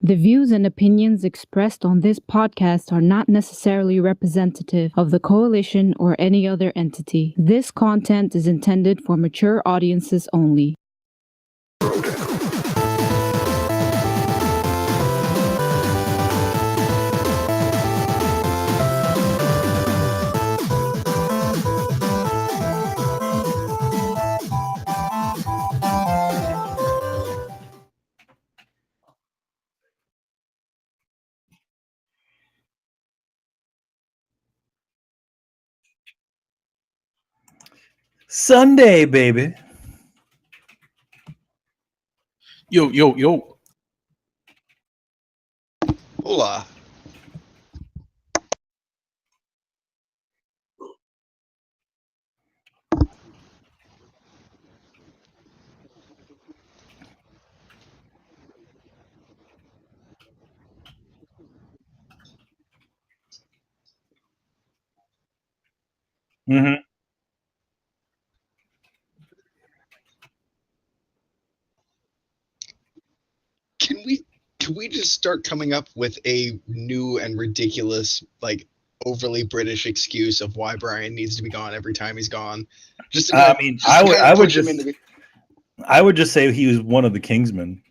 The views and opinions expressed on this podcast are not necessarily representative of the coalition or any other entity. This content is intended for mature audiences only. Sunday, baby. Yo, yo, yo. Hola. Mm-hmm. Can we just start coming up with a new and ridiculous, like overly British excuse of why Brian needs to be gone every time he's gone? Just I mean, I would just say he was one of the Kingsmen.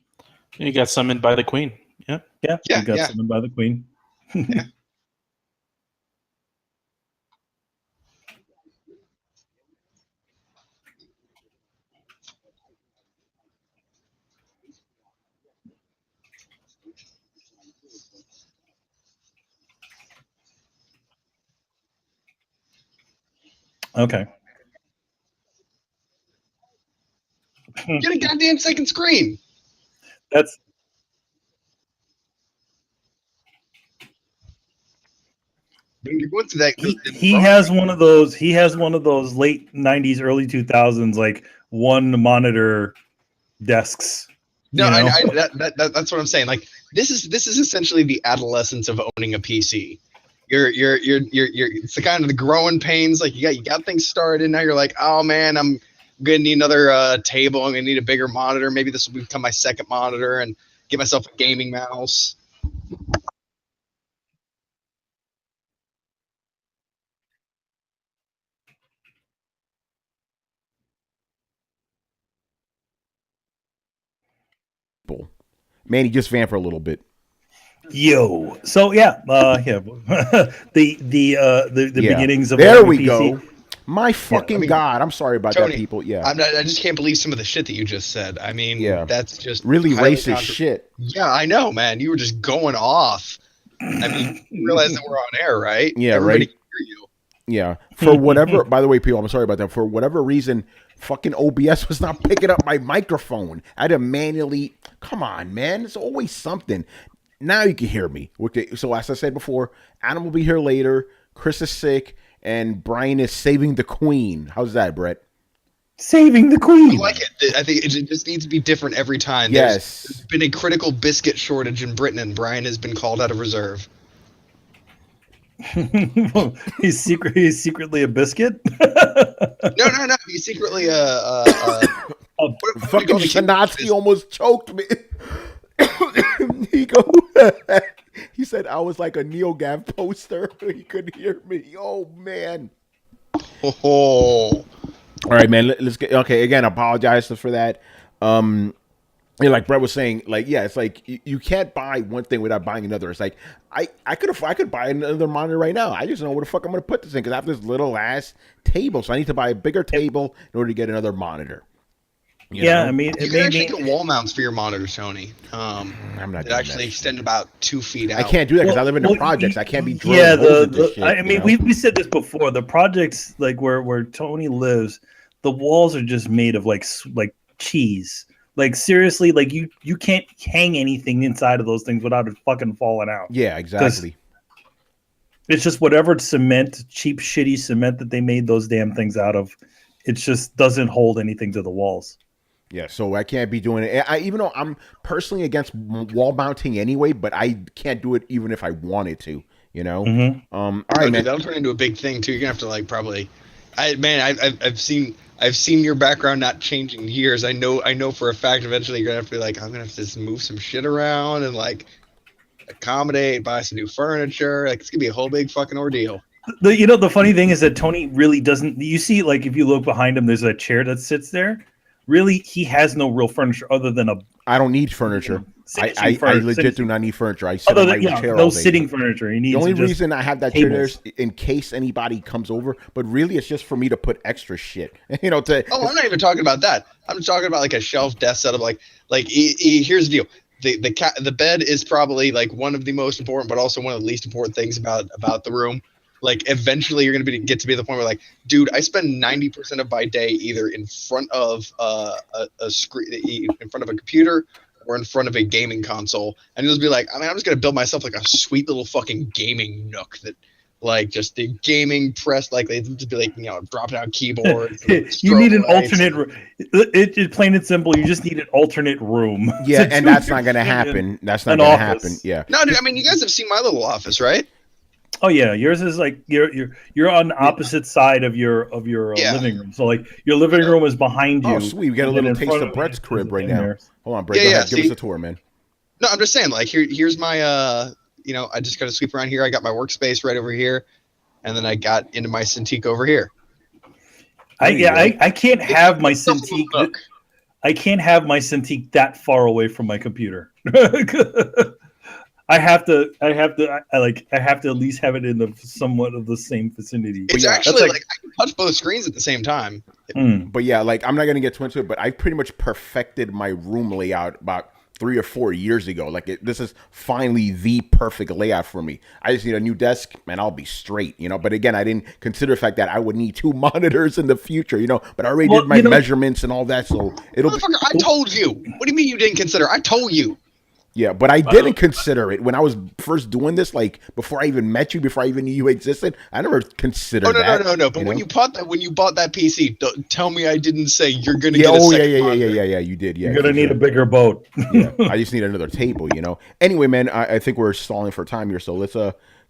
He got summoned by the Queen. Yeah. He got summoned by the Queen. Yeah. Okay. Get a goddamn second screen. That's When you're going through that, he has one of those. He has one of those late '90s, early 2000s, like one monitor desks. No, that's what I'm saying. Like this is essentially the adolescence of owning a PC. You're it's the kind of the growing pains. Like you got things started. Now you're like, oh man, I'm gonna need another table. I'm gonna need a bigger monitor. Maybe this will become my second monitor and get myself a gaming mouse. Manny, just fan for a little bit. Yo, so yeah, the beginnings of there WPC. We go. My fucking God, I'm sorry about Tony, that, people. Yeah, I just can't believe some of the shit that you just said. I mean, that's just really racist shit. Yeah, I know, man. You were just going off. I mean, you realize that we're on air, right? Yeah, Everybody right. can hear you. Yeah, for whatever. By the way, people, I'm sorry about that. For whatever reason, fucking OBS was not picking up my microphone. I had to manually. Come on, man. It's always something. Now you can hear me. Okay, so as I said before, Adam will be here later. Chris is sick, and Brian is saving the Queen. How's that, Brett? Saving the Queen. I like it. I think it just needs to be different every time. Yes. There's been a critical biscuit shortage in Britain, and Brian has been called out of reserve. He's secretly a biscuit. No. He's secretly a fucking Shanatsky almost choked me. He said I was like a NeoGAF poster. He couldn't hear me. Oh man. Oh. All right, man. Let's get okay. Again, apologize for that. Like Brett was saying, like, yeah, it's like you can't buy one thing without buying another. It's like I could buy another monitor right now. I just don't know where the fuck I'm gonna put this in because I have this little ass table, so I need to buy a bigger table in order to get another monitor. You know? I mean, you can actually get wall mounts for your monitor, Tony. I'm not. It actually extend about 2 feet out. I can't do that because I live in the projects. I can't be drilling holes into shit. I mean, we said this before. The projects like where Tony lives, the walls are just made of like cheese. Like seriously, like you can't hang anything inside of those things without it fucking falling out. Yeah, exactly. It's just whatever cement, cheap, shitty cement that they made those damn things out of. It just doesn't hold anything to the walls. Yeah, so I can't be doing it. Even though I'm personally against wall mounting anyway, but I can't do it even if I wanted to. You know. Mm-hmm. All right, man. That'll turn into a big thing too. You're gonna have to like probably. I've seen your background not changing years. I know for a fact eventually you're gonna have to be like, I'm gonna have to just move some shit around and like accommodate, buy some new furniture. Like, it's gonna be a whole big fucking ordeal. The funny thing is that Tony really doesn't. You see, like if you look behind him, there's a chair that sits there. Really, he has no real furniture other than a. I don't need furniture. I legit do not need furniture. I sit Other on my than, chair no all day. sitting furniture. He needs The only just reason I have that chair there tables. is in case anybody comes over, but really it's just for me to put extra shit. You know, to Oh, I'm not even talking about that. I'm talking about like a shelf desk setup. Here's the deal. The bed is probably like one of the most important, but also one of the least important things about the room. Like, eventually you're gonna get to be the point where, like, dude, I spend 90% of my day either in front of a screen, in front of a computer, or in front of a gaming console, and you'll just be like, I mean, I'm just gonna build myself like a sweet little fucking gaming nook that, like, just the gaming press, like, they just be like, you know, drop down keyboards. You need an alternate. It's plain and simple. You just need an alternate room. yeah, and that's not gonna happen. That's not an gonna office. happen. Yeah. No, dude, I mean, you guys have seen my little office, right? Oh yeah, yours is like you're on the opposite side of your Yeah. living room. So like your living room is behind you. Oh, sweet. We got a and then little in taste front of Brett's you crib is right in now. there. Hold on, Brett. Yeah, Go yeah, ahead. Give us see? a tour, man. No, I'm just saying, like, here's my you know, I just got to sweep around here. I got my workspace right over here, and then I got into my Cintiq over here. I can't have my It's a little Cintiq. nook. I can't have my Cintiq that far away from my computer. I have to at least have it in the somewhat of the same vicinity. It's yeah, actually that's like I can touch both screens at the same time. But yeah, like I'm not gonna get too into it, but I pretty much perfected my room layout about 3 or 4 years ago. Like this is finally the perfect layout for me. I just need a new desk, man. I'll be straight, you know. But again, I didn't consider the fact that I would need 2 monitors in the future, you know. But I already did my measurements and all that, so it'll. Motherfucker, I told you. What do you mean you didn't consider? I told you. Yeah, but I didn't consider it when I was first doing this. Like before I even met you, before I even knew you existed, I never considered. Oh no, that, no. But when you bought that PC, don't tell me I didn't say you're gonna Yeah, get a oh yeah, second yeah, monitor. yeah. You did. Yeah, You're gonna for need sure. a bigger boat. Yeah, I just need another table, you know. Anyway, man, I think we're stalling for time here, so let's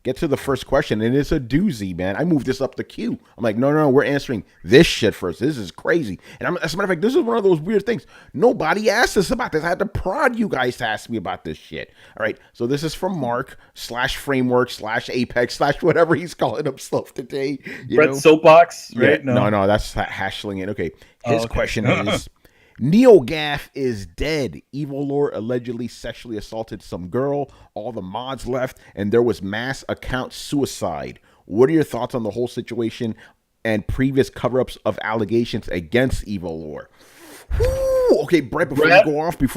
get to the first question, and it's a doozy, man. I moved this up the queue. I'm like, no, we're answering this shit first. This is crazy. And as a matter of fact, this is one of those weird things. Nobody asked us about this. I had to prod you guys to ask me about this shit. All right, so this is from Mark /framework/Apex/ whatever he's calling himself today. Brett Soapbox, right? Yeah, no, that's hashling it. Okay, his question is. NeoGAF is dead. Evil Lord allegedly sexually assaulted some girl. All the mods left, and there was mass account suicide. What are your thoughts on the whole situation and previous cover-ups of allegations against Evil Lord? Okay, Brett, before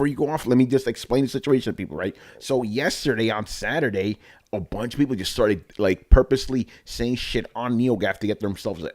you go off, let me just explain the situation to people, right? So yesterday on Saturday, a bunch of people just started like purposely saying shit on NeoGAF to get themselves,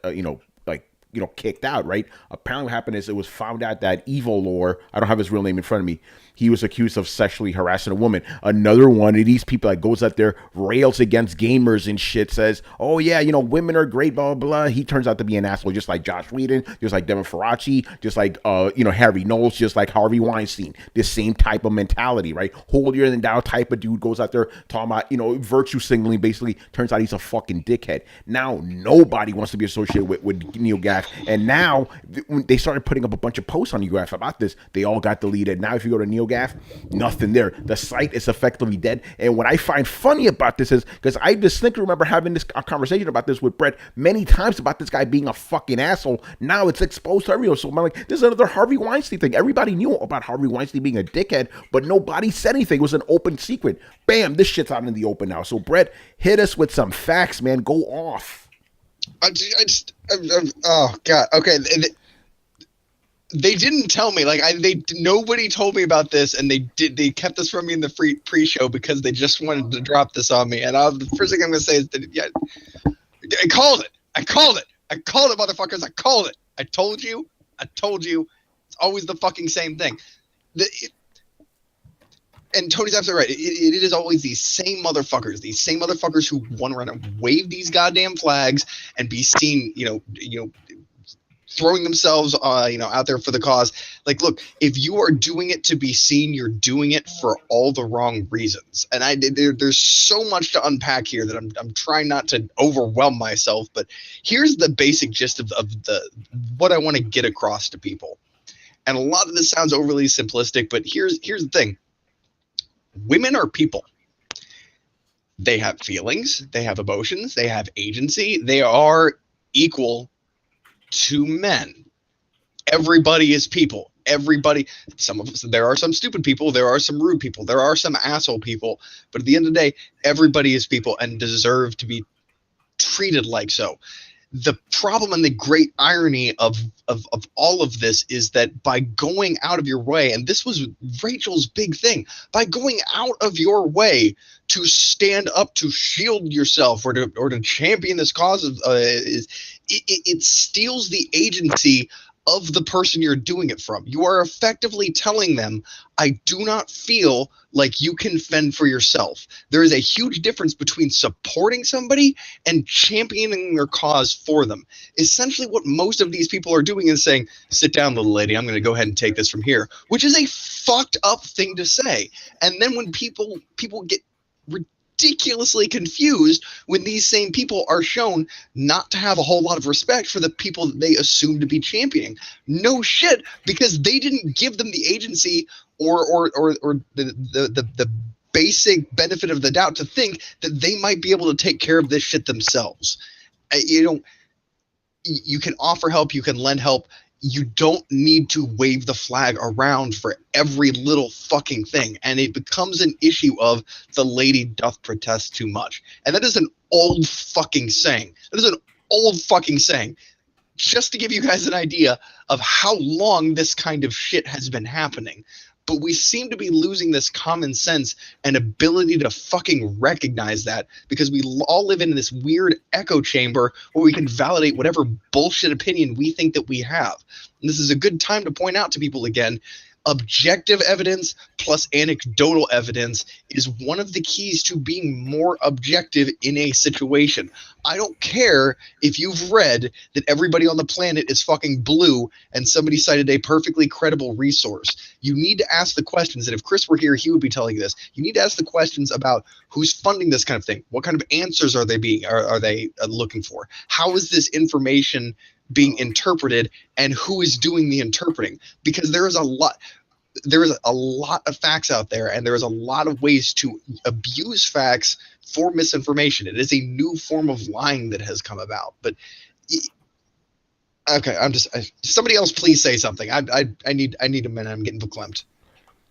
kicked out, right? Apparently what happened is it was found out that Evil Lore, I don't have his real name in front of me, he was accused of sexually harassing a woman. Another one of these people that goes out there, rails against gamers and shit, says, oh yeah, women are great, blah, blah, blah. He turns out to be an asshole, just like Josh Whedon, just like Devin Faraci, just like, Harry Knowles, just like Harvey Weinstein. This same type of mentality, right? Holier than thou type of dude goes out there talking about, virtue signaling, basically. Turns out he's a fucking dickhead. Now, nobody wants to be associated with NeoGAF. And now, when they started putting up a bunch of posts on NeoGAF about this, they all got deleted. Now, if you go to NeoGAF, nothing there. The site is effectively dead. And what I find funny about this is, because I distinctly remember having this conversation about this with Brett many times about this guy being a fucking asshole. Now it's exposed to everyone. So I'm like, this is another Harvey Weinstein thing. Everybody knew about Harvey Weinstein being a dickhead, but nobody said anything. It was an open secret. Bam, this shit's out in the open now. So Brett, hit us with some facts, man. Go off. Oh god. Okay. They didn't tell me. Nobody told me about this, and they kept this from me in the pre-show because they just wanted to drop this on me. And the first thing I'm gonna say is that I called it. I called it, motherfuckers. I called it. I told you. It's always the fucking same thing. And Tony's absolutely right. It is always these same motherfuckers who want to run and wave these goddamn flags and be seen, throwing themselves, out there for the cause. Like, look, if you are doing it to be seen, you're doing it for all the wrong reasons. And there's so much to unpack here that I'm trying not to overwhelm myself. But here's the basic gist of what I want to get across to people. And a lot of this sounds overly simplistic, but here's the thing. Women are people. They have feelings, they have emotions, they have agency. They are equal to men. Everybody is people. Everybody, some of us, there are some stupid people, there are some rude people, there are some asshole people, but at the end of the day, everybody is people and deserve to be treated like so. The problem and the great irony of all of this is that by going out of your way, and this was Rachel's big thing, by going out of your way to stand up to shield yourself or to champion this cause of it steals the agency of the person you're doing it from. You are effectively telling them, I do not feel like you can fend for yourself. There is a huge difference between supporting somebody and championing their cause for them. Essentially what most of these people are doing is saying, sit down, little lady, I'm going to go ahead and take this from here, which is a fucked up thing to say. And then when people get ridiculously confused when these same people are shown not to have a whole lot of respect for the people that they assume to be championing. No shit, because they didn't give them the agency or the basic benefit of the doubt to think that they might be able to take care of this shit themselves. You can offer help, you can lend help. You don't need to wave the flag around for every little fucking thing. And it becomes an issue of the lady doth protest too much. And that is an old fucking saying. That is an old fucking saying. Just to give you guys an idea of how long this kind of shit has been happening. But we seem to be losing this common sense and ability to fucking recognize that because we all live in this weird echo chamber where we can validate whatever bullshit opinion we think that we have. And this is a good time to point out to people again, objective evidence plus anecdotal evidence is one of the keys to being more objective in a situation. I don't care if you've read that everybody on the planet is fucking blue and somebody cited a perfectly credible resource. You need to ask the questions, and if Chris were here, he would be telling you this. You need to ask the questions about who's funding this kind of thing. What kind of answers are they looking for? How is this information being interpreted, and who is doing the interpreting? Because there is a lot of facts out there, and there is a lot of ways to abuse facts for misinformation. It is a new form of lying that has come about. But okay, somebody else please say something. I need a minute. I'm getting verklempt.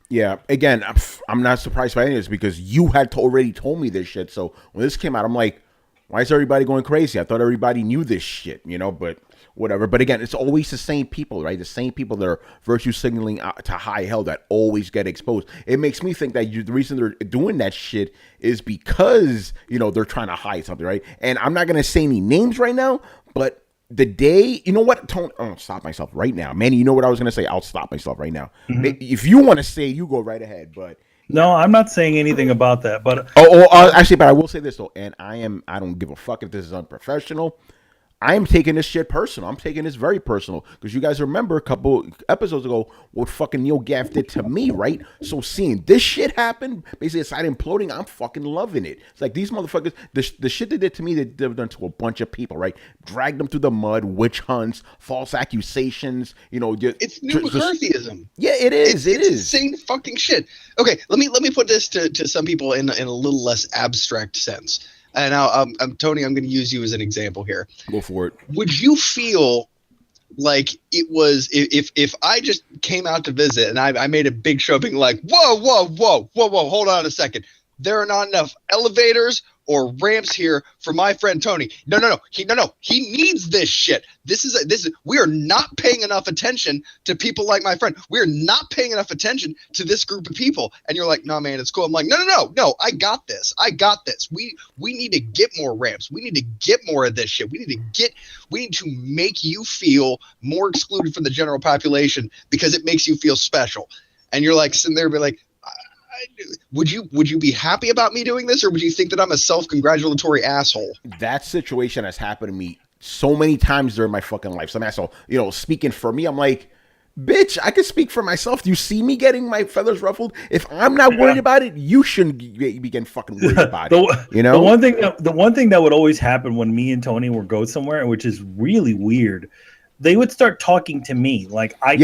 Yeah, again, I'm not surprised by any of this because you had already told me this shit. So when this came out, I'm like, why is everybody going crazy? I thought everybody knew this shit, but whatever. But again, it's always the same people, right? The same people that are virtue signaling to high hell that always get exposed. It makes me think that the reason they're doing that shit is because, they're trying to hide something, right? And I'm not going to say any names right now, but the day, you know what, Tony, I'll stop myself right now. Manny, you know what I was going to say? I'll stop myself right now. Mm-hmm. If you want to say, you go right ahead, but. No, I'm not saying anything about that, but actually, but I will say this though, and I don't give a fuck if this is unprofessional. I'm taking this shit personal. I'm taking this very personal because you guys remember a couple episodes ago what fucking NeoGAF did to me, right? So seeing this shit happen, basically aside imploding, I'm fucking loving it. It's like these motherfuckers, the shit they did to me, they've done to a bunch of people, right? Dragged them through the mud, witch hunts, false accusations, It's new McCarthyism. Yeah, it is. It's insane fucking shit. Okay, let me put this to some people in a little less abstract sense. And now, Tony, I'm going to use you as an example here. Go for it. Would you feel like it was if I just came out to visit and I made a big show being like, whoa, hold on a second. There are not enough elevators or ramps here for my friend Tony. No. He needs this shit. This is we are not paying enough attention to people like my friend. We are not paying enough attention to this group of people. And you're like, no, man, it's cool. I'm like, no. I got this. We need to get more ramps. We need to get more of this shit. We need to make you feel more excluded from the general population because it makes you feel special. And you're like sitting there and be like, would you be happy about me doing this, or would you think that I'm a self-congratulatory asshole? That situation has happened to me so many times during my fucking life. Some asshole, speaking for me, I'm like, bitch, I can speak for myself. Do you see me getting my feathers ruffled? If I'm not worried about it, you shouldn't be getting fucking worried about it. The one thing that would always happen when me and Tony would go somewhere, which is really weird, they would start talking to me like I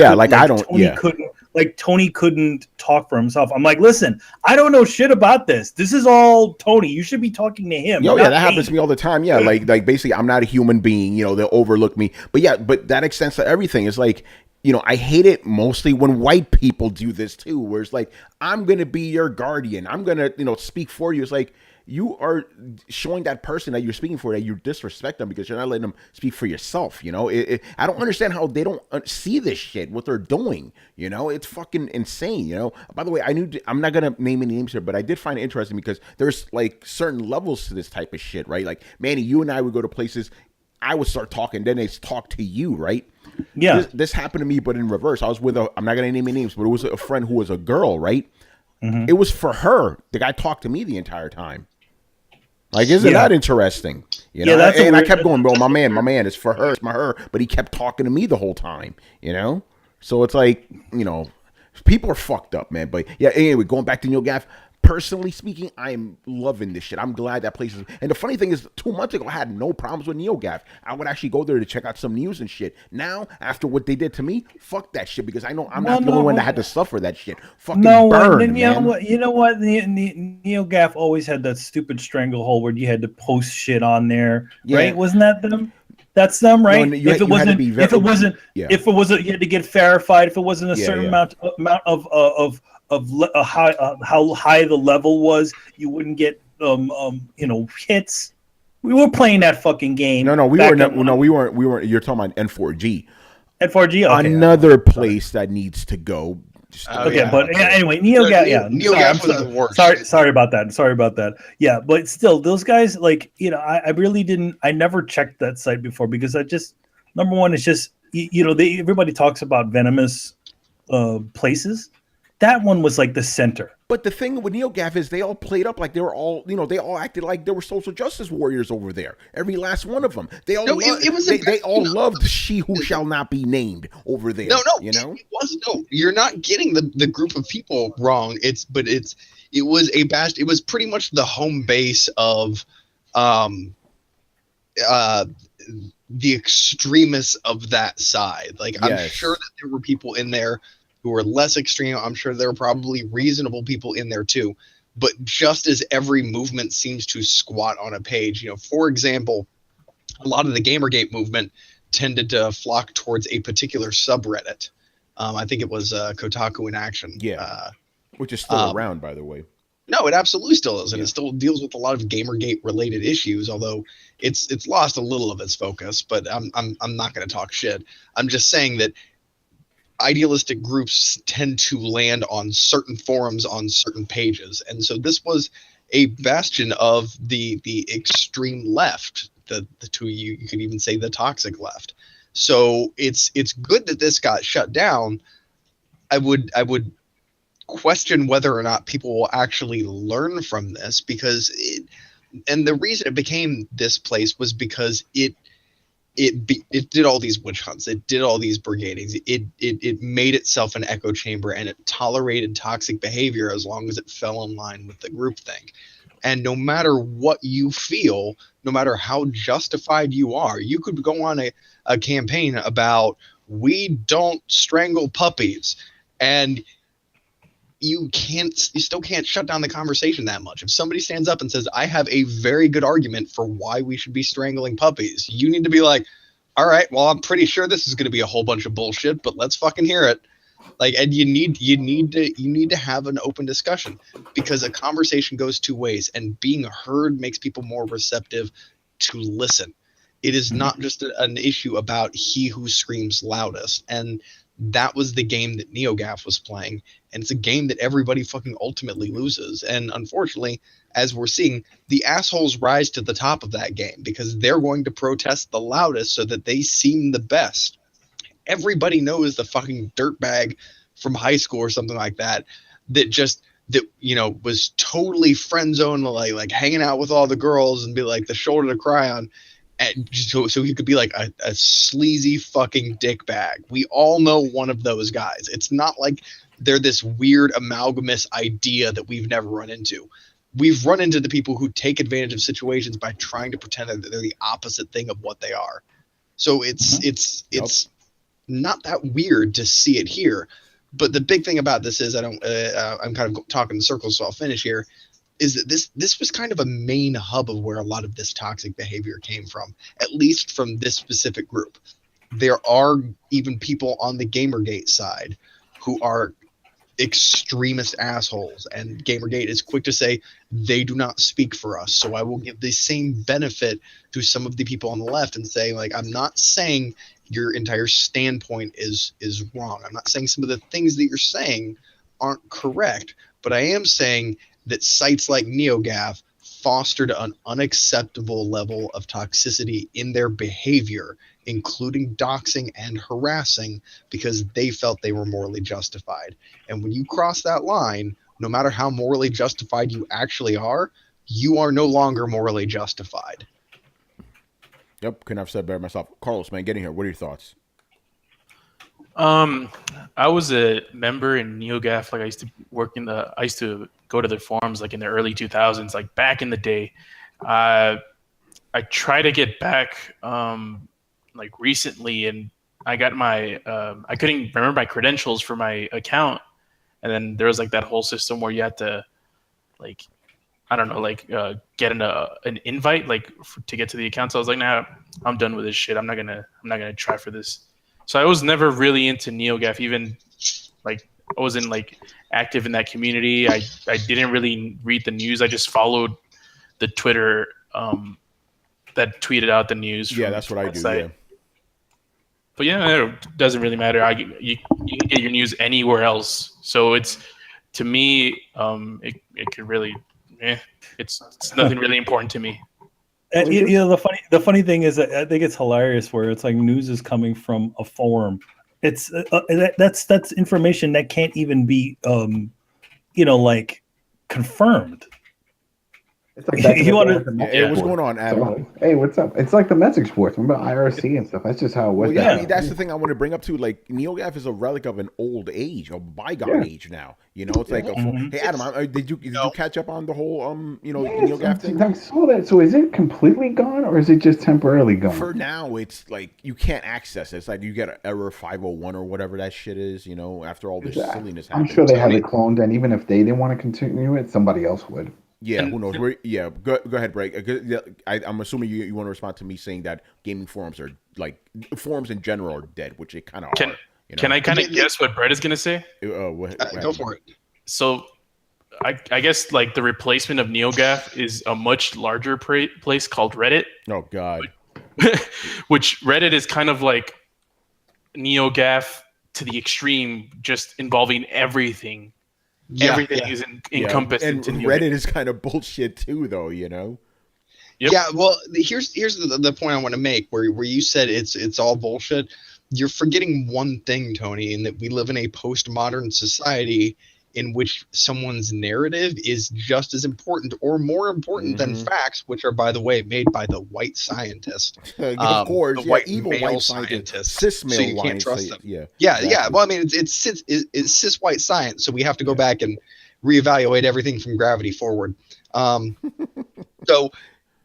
Tony couldn't talk for himself. I'm like, listen, I don't know shit about this. This is all Tony. You should be talking to him. Yeah, that happens to me all the time. Yeah, like basically, I'm not a human being. They'll overlook me. But yeah, but that extends to everything. It's like, I hate it mostly when white people do this too, where it's like, I'm gonna be your guardian. I'm gonna, speak for you. It's like, you are showing that person that you're speaking for that you disrespect them because you're not letting them speak for yourself. I don't understand how they don't see this shit, what they're doing. It's fucking insane. By the way, I'm not going to name any names here, but I did find it interesting because there's like certain levels to this type of shit, right? Like, Manny, you and I would go to places, I would start talking, then they talk to you, right? Yeah. This happened to me, but in reverse. I was with I'm not going to name any names, but it was a friend who was a girl, right? Mm-hmm. It was for her. The guy talked to me the entire time. Like, isn't that interesting? And I kept going, bro, my man, it's for her, it's her, but he kept talking to me the whole time, So it's like, people are fucked up, man. But yeah, anyway, going back to NeoGAF, personally speaking, I am loving this shit. I'm glad that place is. And the funny thing is, 2 months ago, I had no problems with NeoGAF. I would actually go there to check out some news and shit. Now, after what they did to me, fuck that shit, because I know I'm not the only one that had to suffer that shit. Fucking burn, you know what? NeoGAF always had that stupid stranglehold where you had to post shit on there, right? Wasn't that them? That's them, right? No, if it wasn't, you had to get verified. If it wasn't a certain amount of how high the level was, you wouldn't get hits. We were playing that fucking game. We weren't. You're talking about N4G. N4G. Okay. Another place that needs to go. But anyway, NeoGAF. NeoGAF was the worst. Sorry about that. Yeah, but still, those guys, like, I really didn't. I never checked that site before because I just, number one, it's just everybody talks about venomous places. That one was like the center. But the thing with NeoGAF is they all played up like they were all, they all acted like they were social justice warriors over there. Every last one of them. They all loved She Who Shall Not Be Named over there. It was you're not getting the group of people wrong. It was pretty much the home base of the extremists of that side. Like, yes. I'm sure that there were people in there who were less extreme. I'm sure there were probably reasonable people in there too. But just as every movement seems to squat on a page, for example, a lot of the Gamergate movement tended to flock towards a particular subreddit. I think it was Kotaku in Action. Yeah, which is still around, by the way. No, it absolutely still is, and it still deals with a lot of Gamergate-related issues. Although it's lost a little of its focus. But I'm not going to talk shit. I'm just saying that idealistic groups tend to land on certain forums on certain pages, and so this was a bastion of the extreme left, the two, you could even say the toxic left. So it's good that this got shut down. I would question whether or not people will actually learn from this, because and the reason it became this place was because it did all these witch hunts. It did all these brigadings. It made itself an echo chamber, and it tolerated toxic behavior as long as it fell in line with the groupthink. And no matter what you feel, no matter how justified you are, you could go on a campaign about we don't strangle puppies, and you still can't shut down the conversation that much. If somebody stands up and says, I have a very good argument for why we should be strangling puppies, you need to be like, all right, well, I'm pretty sure this is going to be a whole bunch of bullshit, but let's fucking hear it. Like, and you need to have an open discussion, because a conversation goes two ways, and being heard makes people more receptive to listen. It is not just an issue about he who screams loudest. And that was the game that NeoGAF was playing. And it's a game that everybody fucking ultimately loses. And unfortunately, as we're seeing, the assholes rise to the top of that game because they're going to protest the loudest so that they seem the best. Everybody knows the fucking dirtbag from high school or something like that was totally friend zone, like hanging out with all the girls and be like the shoulder to cry on. And so he could be like a sleazy fucking dickbag. We all know one of those guys. It's not like they're this weird amalgamous idea that we've never run into. We've run into the people who take advantage of situations by trying to pretend that they're the opposite thing of what they are. So it's not that weird to see it here. But the big thing about this is I'm kind of talking in circles, so I'll finish here. Is that this was kind of a main hub of where a lot of this toxic behavior came from, at least from this specific group. There are even people on the Gamergate side who are extremist assholes, and Gamergate is quick to say they do not speak for us. So I will give the same benefit to some of the people on the left and say, like, I'm not saying your entire standpoint is wrong. I'm not saying some of the things that you're saying aren't correct, but I am saying that sites like NeoGAF fostered an unacceptable level of toxicity in their behavior, including doxing and harassing, because they felt they were morally justified. And when you cross that line, no matter how morally justified you actually are, you are no longer morally justified. Yep, couldn't have said better myself. Carlos, man, getting here. What are your thoughts? I was a member in NeoGAF. Like I used to go to the forums like in the early 2000s, like back in the day. I try to get back like recently, and I got my I couldn't remember my credentials for my account, and then there was like that whole system where you had to like I don't know, like get an invite like to get to the account. So I was like, nah, I'm done with this shit. I'm not gonna try for this. So I was never really into NeoGAF, even like I wasn't like active in that community. I didn't really read the news. I just followed the Twitter that tweeted out the news. Yeah, that's what I do. Site. Yeah. But yeah, it doesn't really matter. You can get your news anywhere else. So it's to me, it could really, it's nothing really important to me. And, the funny thing is that I think it's hilarious where it's like news is coming from a forum. It's that's information that can't even be like confirmed. It's like You want Hey, what's going on, Adam? Hey, what's up? It's like the message boards. Remember IRC and stuff? That's just how it was. Well, yeah, I mean, that's the thing I want to bring up too. Like, NeoGAF is a relic of an old age, a bygone age now. You know, it's like, hey, Adam, did you catch up on the whole NeoGAF thing? I saw that. So is it completely gone, or is it just temporarily gone? For now, it's like you can't access it. It's like you get an error 501 or whatever that shit is. You know, after all this silliness happened. I'm sure they have it cloned, and even if they didn't want to continue it, somebody else would. Yeah, who knows? Go ahead, Break. I'm assuming you want to respond to me saying that gaming forums are like forums in general are dead, which they kind of are. Can I kind of guess what Brett is gonna say? Go for it. So, I guess like the replacement of NeoGAF is a much larger place called Reddit. Oh God. Which Reddit is kind of like NeoGAF to the extreme, just involving everything. Everything is encompassed. And Reddit is kind of bullshit too, though. You know. Yep. Yeah. Well, here's the point I want to make, where you said it's all bullshit. You're forgetting one thing, Tony, in that we live in a postmodern society in which someone's narrative is just as important or more important than facts, which are, by the way, made by the white scientist. Of course, the white evil male white scientist. Cis male so you can't trust them. Yeah. Yeah. Well, I mean, it's cis white science, so we have to go back and reevaluate everything from gravity forward. So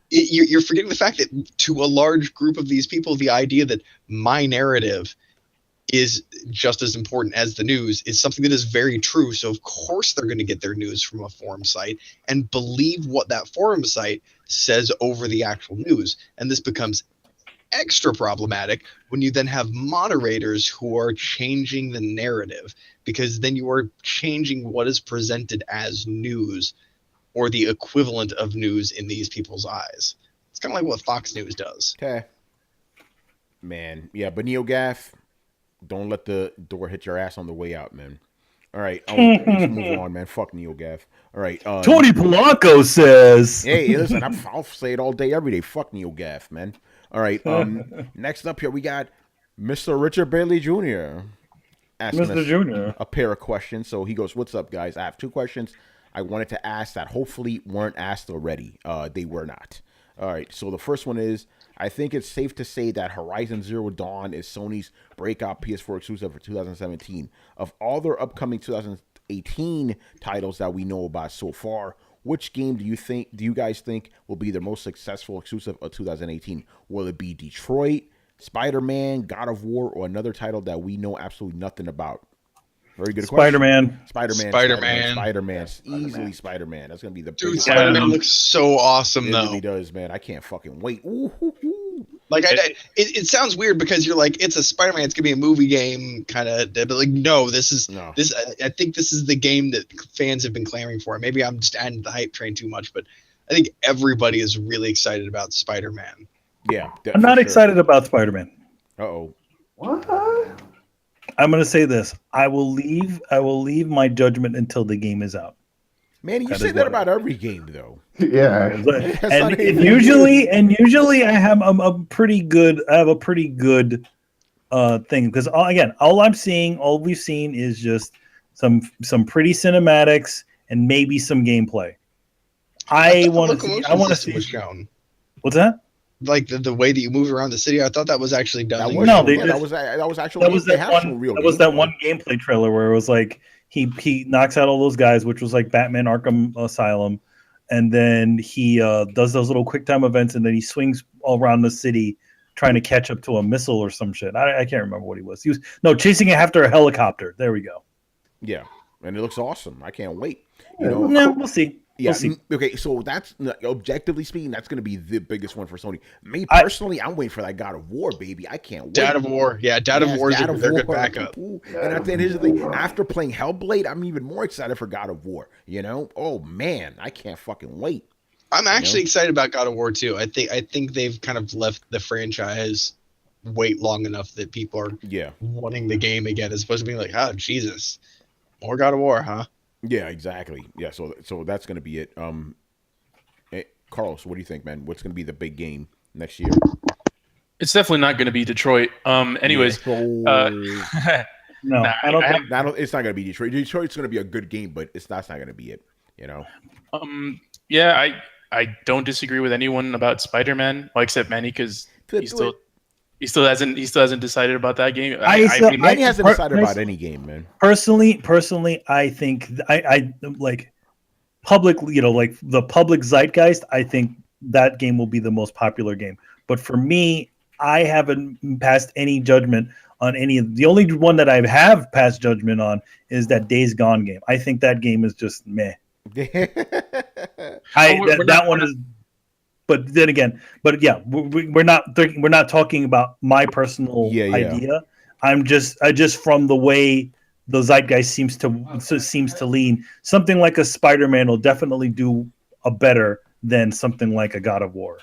you're forgetting the fact that to a large group of these people, the idea that my narrative is just as important as the news is something that is very true. So of course they're going to get their news from a forum site and believe what that forum site says over the actual news. And this becomes extra problematic when you then have moderators who are changing the narrative, because then you are changing what is presented as news or the equivalent of news in these people's eyes. It's kind of like what Fox News does. Okay. Man. Yeah, but NeoGAF, don't let the door hit your ass on the way out, man. All right, let's move on, man. Fuck NeoGAF. All right, Tony Polanco says. Hey, listen, I'll say it all day, every day. Fuck NeoGAF, man. All right, next up here we got Mr. Richard Bailey Jr. asking Mr. Jr. a pair of questions. So he goes, "What's up, guys? I have two questions I wanted to ask that hopefully weren't asked already. They were not. All right, so the first one is, I think it's safe to say that Horizon Zero Dawn is Sony's breakout PS4 exclusive for 2017. Of all their upcoming 2018 titles that we know about so far, which game do you guys think will be the most successful exclusive of 2018? Will it be Detroit, Spider-Man, God of War, or another title that we know absolutely nothing about? Very good Spider-Man. question. Spider-Man. Spider-Man. Easily Spider-Man. That's gonna be the Dude, biggest. Spider-Man looks so awesome, It though. really does, man. I can't fucking wait. Ooh, Like, it sounds weird because you're like, it's a Spider-Man, it's gonna be a movie game, kind of. But like, no, this. I think this is the game that fans have been clamoring for. Maybe I'm just adding the hype train too much, but I think everybody is really excited about Spider-Man. Yeah, I'm not excited about Spider-Man. Uh-oh. What? I'm gonna say this. I will leave my judgment until the game is out. Man, you say that about every game, though. Yeah. And usually I have a pretty good thing, because all we've seen is just some pretty cinematics and maybe some gameplay. I want to see. Was shown. What's that? Like the way that you move around the city, I thought that was actually done. That was that one gameplay trailer where it was like he knocks out all those guys, which was like Batman Arkham Asylum, and then he does those little quick time events, and then he swings all around the city trying to catch up to a missile or some shit. I can't remember what he was. He was chasing it after a helicopter. There we go. Yeah, and it looks awesome. I can't wait. We'll see. Yeah. We'll see. Okay, so that's objectively speaking, that's going to be the biggest one for Sony. Me personally, I'm waiting for that God of War, baby. I can't wait. God of War, yeah, God of War is a good backup. And I think here's the thing: after playing Hellblade, I'm even more excited for God of War. Oh man, I can't fucking wait. I'm actually excited about God of War too. I think they've kind of left the franchise wait long enough that people are wanting the game again, as opposed to being like, oh Jesus, more God of War, huh? Yeah, exactly. Yeah, so that's going to be it. Carlos, what do you think, man? What's going to be the big game next year? It's definitely not going to be Detroit. Anyways, no, I don't think it's not going to be Detroit. Detroit's going to be a good game, but that's not going to be it. Yeah, I don't disagree with anyone about Spider-Man, well, except Manny, because he still hasn't decided about that game. Manny hasn't decided about any game, man. Personally, I think I like publicly, like the public zeitgeist. I think that game will be the most popular game. But for me, I haven't passed any judgment on any of the only one that I have passed judgment on is that Days Gone game. I think that game is just meh. That one is. But then again, we're not talking about my personal idea. I just from the way the zeitgeist seems to lean, something like a Spider-Man will definitely do a better than something like a God of War.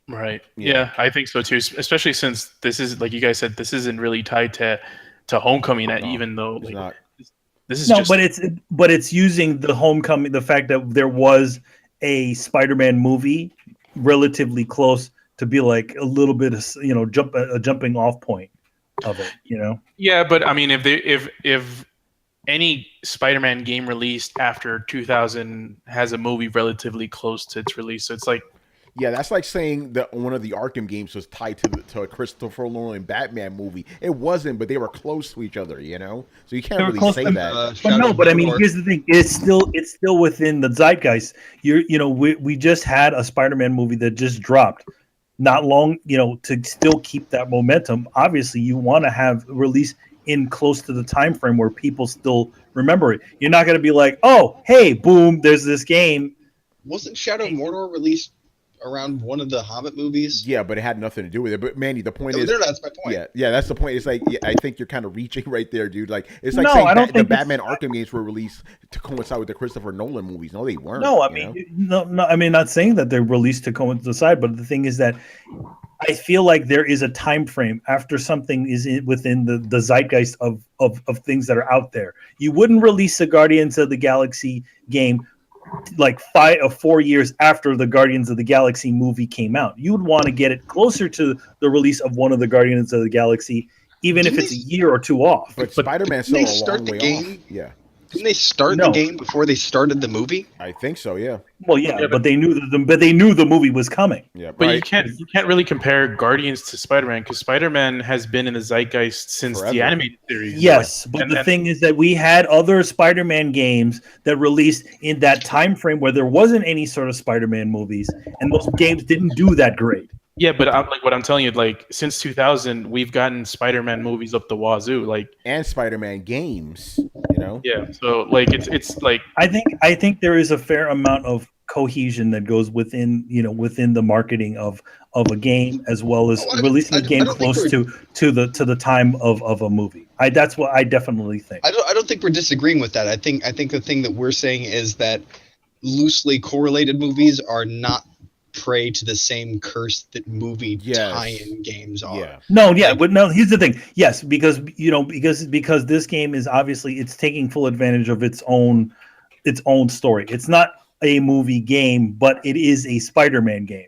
Right. Yeah, I think so too. Especially since this is, like you guys said, this isn't really tied to Homecoming. Even though this is but it's using the Homecoming, the fact that there was a Spider-Man movie relatively close to be like a little bit of a jumping off point of it. Yeah, but I mean, if any Spider-Man game released after 2000 has a movie relatively close to its release, so it's like. Yeah, that's like saying that one of the Arkham games was tied to a Christopher Nolan Batman movie. It wasn't, but they were close to each other, So you can't really say that. But I mean, here's the thing: it's still within the zeitgeist. We just had a Spider-Man movie that just dropped not long, to still keep that momentum. Obviously, you want to have release in close to the time frame where people still remember it. You're not going to be like, oh, hey, boom, there's this game. Wasn't Shadow of Mordor released around one of the Hobbit movies? Yeah, but it had nothing to do with it. But Manny, the point is, that's my point. Yeah, that's the point. It's like I think you're kind of reaching right there, dude. Like it's like saying the Batman Arkham games were released to coincide with the Christopher Nolan movies. No, they weren't. No, I mean, not saying that they're released to coincide, but the thing is that I feel like there is a time frame after something is within the zeitgeist of things that are out there. You wouldn't release a Guardians of the Galaxy game like 5 or 4 years after the Guardians of the Galaxy movie came out. You would want to get it closer to the release of one of the Guardians of the Galaxy, even if it's a year or two off. But Spider-Man's still a long way off. Yeah. Didn't they start the game before they started the movie? I think so. Yeah. Well, yeah, but they knew the movie was coming. Yeah, but you can't really compare Guardians to Spider-Man because Spider-Man has been in the zeitgeist since the animated series. Yes, but the thing is that we had other Spider-Man games that released in that time frame where there wasn't any sort of Spider-Man movies, and those games didn't do that great. Yeah, but I'm like what I'm telling you, like since 2000, we've gotten Spider-Man movies up the wazoo. Like, and Spider-Man games. yeah, so like it's like I think there is a fair amount of cohesion that goes within within the marketing of a game, as well as releasing a game close to the time of a movie. That's what I definitely think. I don't think we're disagreeing with that. I think the thing that we're saying is that loosely correlated movies are not prey to the same curse that movie tie-in games are. Yeah. No, yeah, but no. Here's the thing. Yes, because because this game is obviously it's taking full advantage of its own story. It's not a movie game, but it is a Spider-Man game.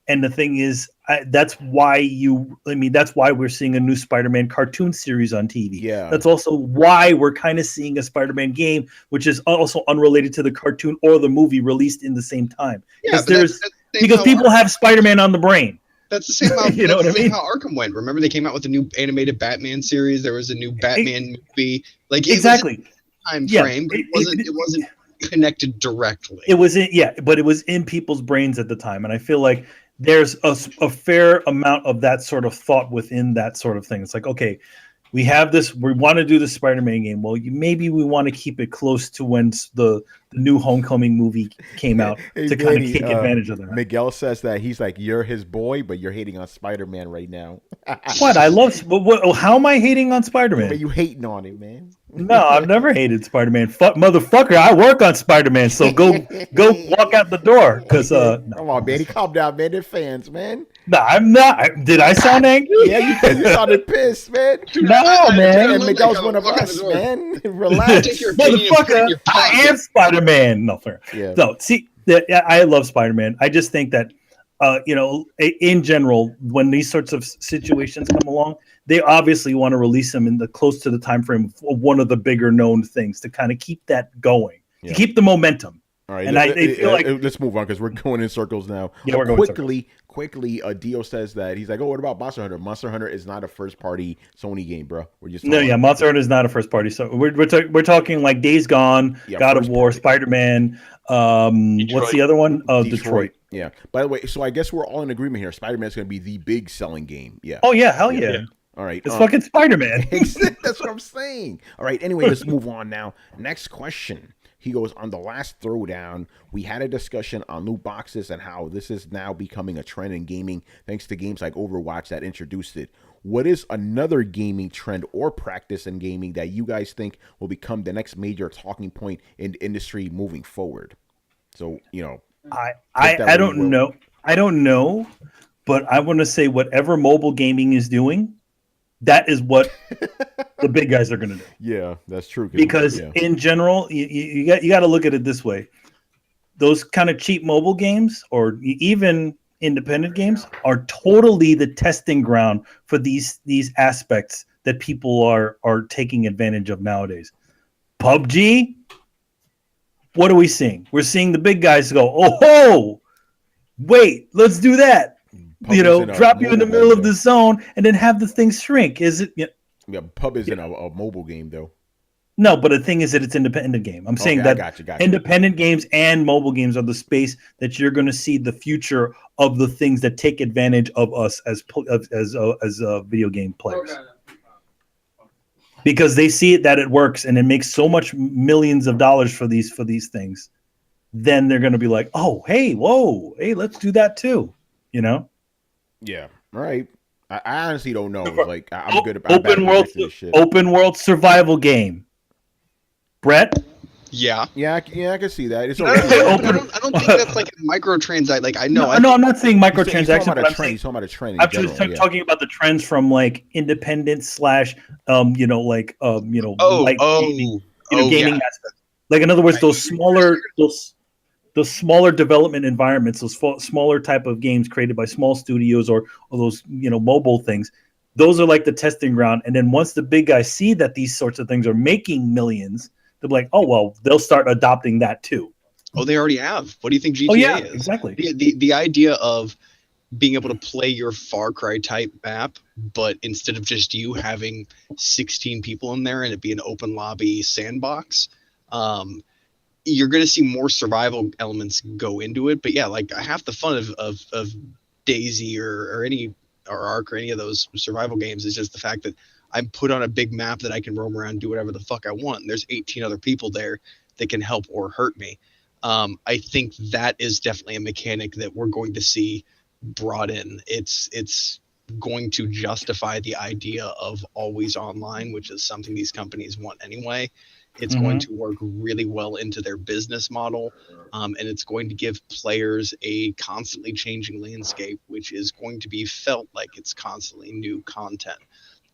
And the thing is, that's why we're seeing a new Spider-Man cartoon series on TV. Yeah. That's also why we're kind of seeing a Spider-Man game, which is also unrelated to the cartoon or the movie released in the same time. Yeah, because people have Spider-Man on the brain. That's the same how you know what I mean? how Arkham went. Remember they came out with a new animated Batman series. There was a new Batman movie. Like exactly time frame, but it wasn't connected directly. It was but it was in people's brains at the time, and I feel like there's a fair amount of that sort of thought within that sort of thing. It's like, okay, we have this, we want to do the Spider-Man game. Well, maybe we want to keep it close to when the new Homecoming movie came out to kind of take advantage of that. Miguel says that he's like, you're his boy, but you're hating on Spider-Man right now. What? I love. How am I hating on Spider-Man? But you hating on him, man. No, I've never hated Spider-Man. Motherfucker, I work on Spider-Man, so go walk out the door. Because come on, man, calm down, man. They're fans, man. No, I'm not. Did I sound angry? Yeah, you sounded pissed, man. No, man. And Miguel's one of us, man. Relax, motherfucker. I am Spider-Man. No, fair. Yeah. No, see, I love Spider-Man. I just think that, in general, when these sorts of situations come along, they obviously want to release them in the close to the time frame of one of the bigger known things to kind of keep that going, to keep the momentum. All right, and I feel like let's move on because we're going in circles now. Yeah, we're going quickly. Dio says that he's like, "Oh, what about Monster Hunter? Monster Hunter is not a first-party Sony game, bro. We're just Monster Hunter is not a first-party. So we're talking like Days Gone, God of War, Spider-Man. What's the other one? Detroit. Yeah. By the way, so I guess we're all in agreement here. Spider-Man is going to be the big selling game. Yeah. Oh yeah, hell yeah. All right, it's fucking Spider-Man. That's what I'm saying. All right. Anyway, let's move on now. Next question. He goes, on the last Throwdown, we had a discussion on loot boxes and how this is now becoming a trend in gaming thanks to games like Overwatch that introduced it. What is another gaming trend or practice in gaming that you guys think will become the next major talking point in the industry moving forward? So, I don't know. I don't know, but I want to say whatever mobile gaming is doing, that is what the big guys are going to do. Yeah, that's true. Because in general, you got to look at it this way. Those kind of cheap mobile games or even independent games are totally the testing ground for these aspects that people are taking advantage of nowadays. PUBG, what are we seeing? We're seeing the big guys go, oh, wait, let's do that. Drop you in the middle of the zone and then have the thing shrink. Is it? Yeah, Pub isn't a mobile game though. No, but the thing is that it's an independent game. I'm saying that got you. Independent games and mobile games are the space that you're going to see the future of the things that take advantage of us as video game players. Because they see that it works and it makes so much millions of dollars for these things. Then they're going to be like, oh, hey, let's do that too. Yeah. All right. I honestly don't know. Like I'm good about open world survival game. Brett? Yeah, I can see that. It's I don't think that's like a microtransaction. Like I know. No, I'm not saying microtransaction. He's talking about a trend. I'm just talking about the trends from like independent / gaming aspects. Like in other words, those smaller development environments, those smaller type of games created by small studios or those mobile things, those are like the testing ground. And then once the big guys see that these sorts of things are making millions, they're like, oh well, they'll start adopting that too. Oh, they already have. What do you think GTA is? Exactly. The idea of being able to play your Far Cry type map, but instead of just you having 16 people in there and it be an open lobby sandbox, you're going to see more survival elements go into it. But yeah, like half the fun of Daisy or Ark or any of those survival games is just the fact that I'm put on a big map that I can roam around and do whatever the fuck I want. And there's 18 other people there that can help or hurt me. I think that is definitely a mechanic that we're going to see brought in. It's going to justify the idea of always online, which is something these companies want anyway. It's going to work really well into their business model, and it's going to give players a constantly changing landscape, which is going to be felt like it's constantly new content,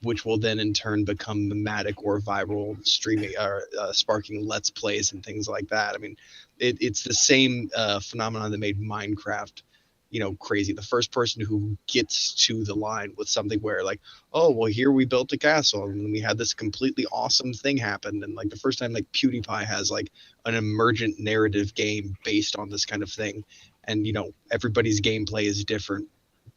which will then in turn become mimetic or viral streaming or sparking let's plays and things like that. I mean, it's the same phenomenon that made Minecraft, crazy. The first person who gets to the line with something where like, oh, well, here we built a castle and we had this completely awesome thing happen. And like the first time like PewDiePie has like an emergent narrative game based on this kind of thing. And, everybody's gameplay is different.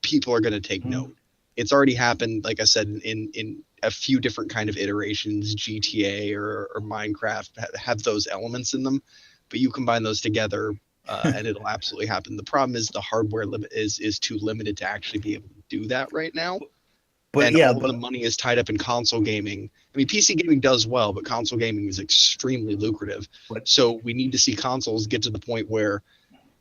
People are going to take note. It's already happened, like I said, in a few different kind of iterations. GTA or Minecraft have those elements in them, but you combine those together, and it'll absolutely happen. The problem is the hardware limit is too limited to actually be able to do that right now. But the money is tied up in console gaming. I mean, PC gaming does well, but console gaming is extremely lucrative. So we need to see consoles get to the point where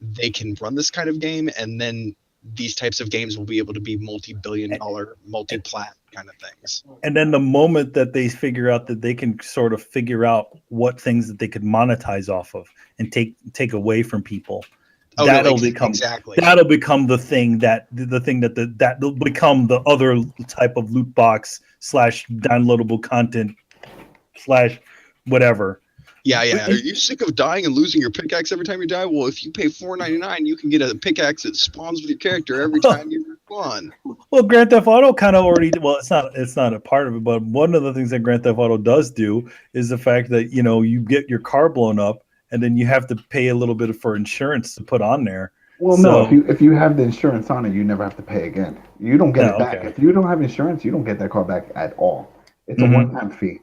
they can run this kind of game, and then these types of games will be able to be multi-billion-dollar, multi-plat kind of things. And then the moment that they figure out that they can sort of figure out what things that they could monetize off of and take away from people, that'll become the thing that'll become the other type of loot box / downloadable content / whatever. Yeah. Are you sick of dying and losing your pickaxe every time you die? Well, if you pay $4.99, you can get a pickaxe that spawns with your character every time you respawn. Well, Grand Theft Auto kind of already. Well, it's not a part of it, but one of the things that Grand Theft Auto does do is the fact that you get your car blown up, and then you have to pay a little bit for insurance to put on there. Well, no, if you have the insurance on it, you never have to pay again. You don't get it back. Okay. If you don't have insurance, you don't get that car back at all. It's a one-time fee,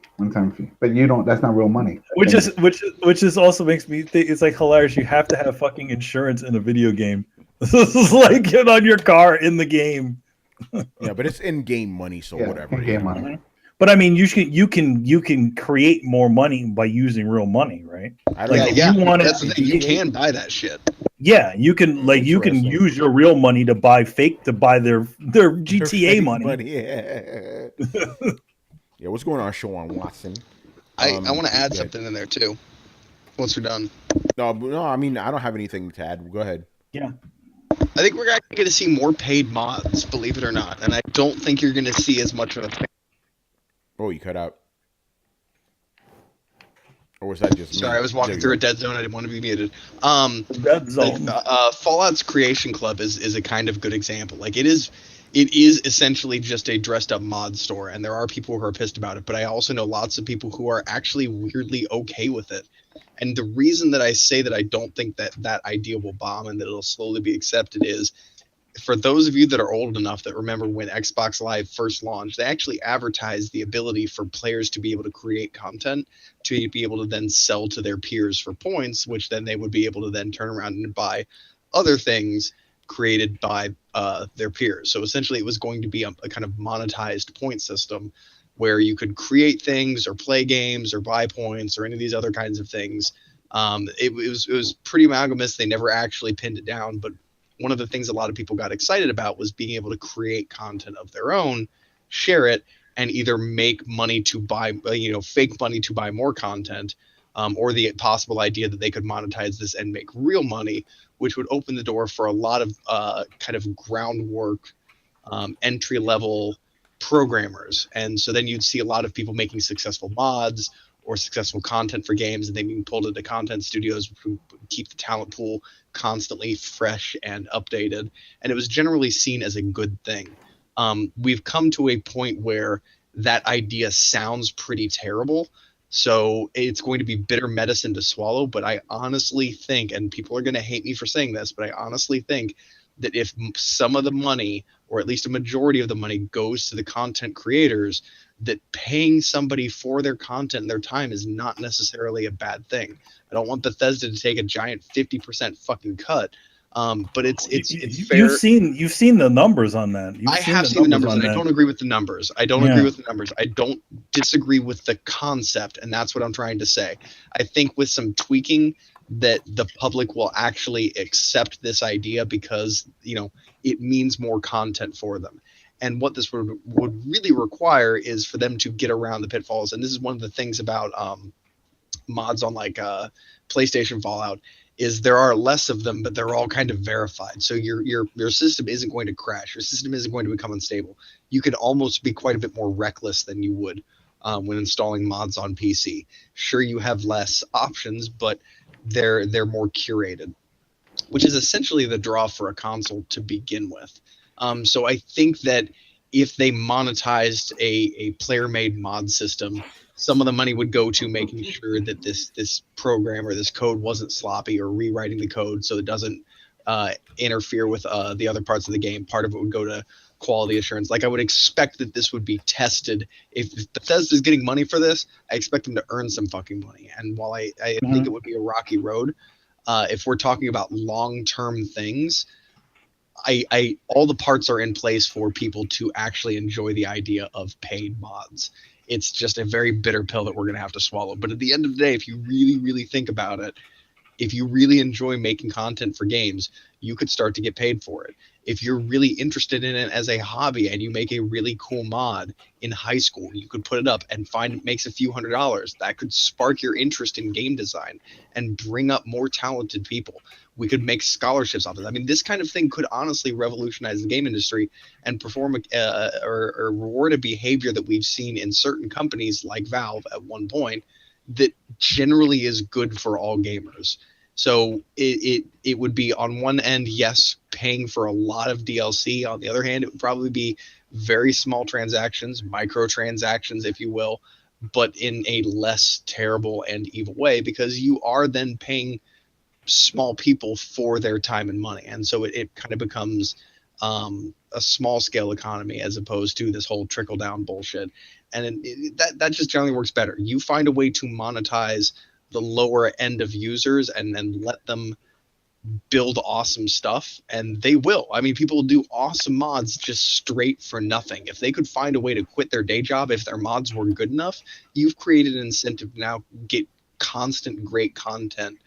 but you don't. That's not real money. Which is also makes me think it's like hilarious. You have to have fucking insurance in a video game. This is like get on your car in the game. Yeah, but it's in-game money, so whatever. In-game money. But I mean, you can create more money by using real money, right? That's the thing. You can buy that shit. Yeah, you can use your real money to buy their GTA money. Yeah. Yeah, what's going on, Sean Watson? I want to add something in there too. Once we're done. No, I mean I don't have anything to add. Go ahead. Yeah. I think we're actually going to see more paid mods, believe it or not, and I don't think you're going to see as much of a thing. Oh, you cut out. Or was that just Sorry, I was walking through a dead zone. I didn't want to be muted. Dead zone. Fallout's Creation Club is a kind of good example. Like it is essentially just a dressed up mod store, and there are people who are pissed about it, but I also know lots of people who are actually weirdly okay with it. And the reason that I say that I don't think that idea will bomb and that it'll slowly be accepted is, for those of you that are old enough that remember when Xbox Live first launched, they actually advertised the ability for players to be able to create content, to be able to then sell to their peers for points, which then they would be able to then turn around and buy other things created by their peers. So essentially it was going to be a kind of monetized point system where you could create things or play games or buy points or any of these other kinds of things. It was pretty amalgamous. They never actually pinned it down, but one of the things a lot of people got excited about was being able to create content of their own, share it, and either make money to buy, fake money to buy more content, or the possible idea that they could monetize this and make real money, which would open the door for a lot of kind of groundwork, entry-level programmers. And so then you'd see a lot of people making successful mods or successful content for games, and they being pulled into content studios who keep the talent pool constantly fresh and updated. And it was generally seen as a good thing. We've come to a point where that idea sounds pretty terrible. So it's going to be bitter medicine to swallow. But I honestly think, and people are going to hate me for saying this, but I honestly think that if some of the money, or at least a majority of the money, goes to the content creators, that paying somebody for their content and their time is not necessarily a bad thing. I don't want Bethesda to take a giant 50% fucking cut, But it's fair. You've seen the numbers on that. I have seen the numbers, and I don't agree with the numbers. I don't agree with the numbers. I don't disagree with the concept, and that's what I'm trying to say. I think with some tweaking that the public will actually accept this idea because, it means more content for them. And what this would really require is for them to get around the pitfalls. And this is one of the things about mods on like PlayStation Fallout is there are less of them, but they're all kind of verified. So your system isn't going to crash. Your system isn't going to become unstable. You could almost be quite a bit more reckless than you would when installing mods on PC. Sure, you have less options, but they're more curated, which is essentially the draw for a console to begin with. So I think that if they monetized a player-made mod system, some of the money would go to making sure that this program or this code wasn't sloppy, or rewriting the code so it doesn't interfere with the other parts of the game. Part of it would go to quality assurance. Like, I would expect that this would be tested. If Bethesda is getting money for this, I expect them to earn some fucking money. And while I think it would be a rocky road, if we're talking about long-term things, I all the parts are in place for people to actually enjoy the idea of paid mods. It's just a very bitter pill that we're going to have to swallow. But at the end of the day, if you really, really think about it, if you really enjoy making content for games, you could start to get paid for it. If you're really interested in it as a hobby and you make a really cool mod in high school, you could put it up and find it makes a few $100s. That could spark your interest in game design and bring up more talented people. We could make scholarships off of it. I mean, this kind of thing could honestly revolutionize the game industry and perform or reward a behavior that we've seen in certain companies like Valve at one point that generally is good for all gamers. So it would be, on one end, yes, paying for a lot of DLC. On the other hand, it would probably be very small transactions, microtransactions, if you will, but in a less terrible and evil way, because you are then paying small people for their time and money. And so it kind of becomes a small scale economy as opposed to this whole trickle down bullshit. And that just generally works better. You find a way to monetize the lower end of users and then let them build awesome stuff, and they will. I mean, people do awesome mods just straight for nothing. If they could find a way to quit their day job, if their mods were good enough, you've created an incentive to now get constant great content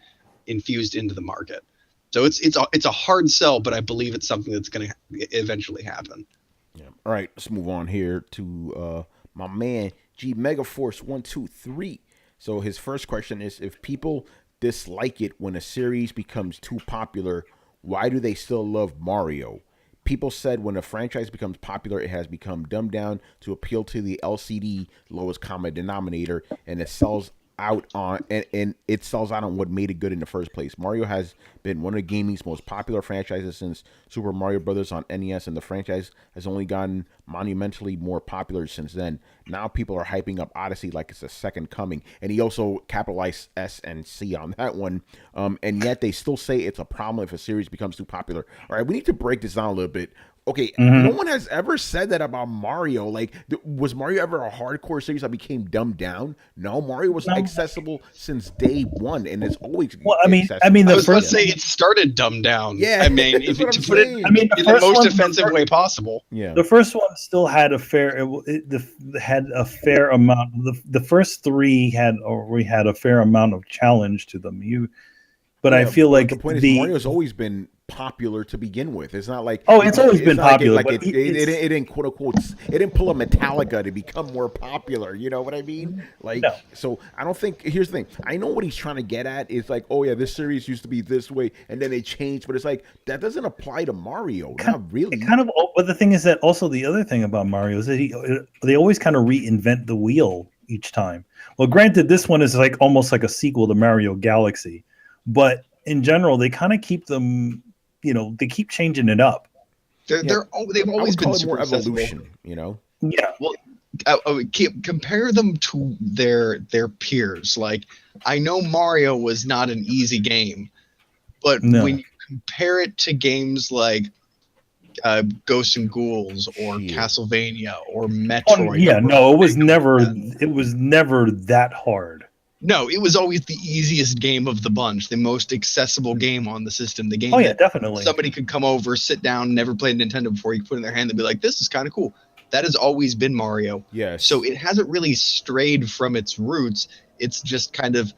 infused into the market. So it's a hard sell, but I believe it's something that's going to eventually happen. Yeah. All right, let's move on here to my man G Megaforce 123. So his first question is, if people dislike it when a series becomes too popular, why do they still love Mario? People said when a franchise becomes popular, it has become dumbed down to appeal to the LCD, lowest common denominator, and it sells out on and it sells out on what made it good in the first place. Mario has been one of gaming's most popular franchises since Super Mario Brothers on NES, and the franchise has only gotten monumentally more popular since then. Now people are hyping up Odyssey like it's a second coming, and he also capitalized S and C on that one. And yet they still say it's a problem if a series becomes too popular. All right, we need to break this down a little bit. Okay, no one has ever said that about Mario. Like, was Mario ever a hardcore series that became dumbed down? No, Mario was accessible since day one, and it's always accessible. I mean, I was going to say it started dumbed down. Yeah, I mean, if to put it in the most offensive way possible. Yeah, the first one still had a fair amount. The first three had a fair amount of challenge to them. I feel like the point is Mario's always been popular to begin with. It's not like it's always been popular. Like it didn't quote unquote it didn't pull a Metallica to become more popular. You know what I mean? Like so I don't think, here's the thing. I know what he's trying to get at. It's like, oh yeah, this series used to be this way and then they changed, but it's like that doesn't apply to Mario. Not really. But the thing is that also the other thing about Mario is that they always kind of reinvent the wheel each time. Well, granted, this one is like almost like a sequel to Mario Galaxy, but in general, they kind of keep them. They keep changing it up. They've always been more evolution. Yeah. Well, compare them to their peers. Like, I know Mario was not an easy game, but when you compare it to games like Ghosts and Ghouls or Castlevania or Metroid, it was never that hard. No, it was always the easiest game of the bunch, the most accessible game on the system. The game Oh yeah, that definitely. somebody could come over, sit down, never played Nintendo before, you could put it in their hand and be like, this is kind of cool. That has always been Mario. Yes. So it hasn't really strayed from its roots. It's just kind of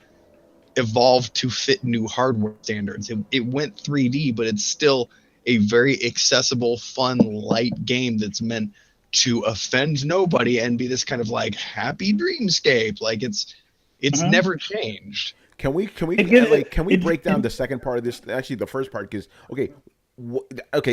evolved to fit new hardware standards. It went 3D, but it's still a very accessible, fun, light game that's meant to offend nobody and be this kind of like happy dreamscape. Like it's never changed. Can we break down the second part of this? Actually, the first part, because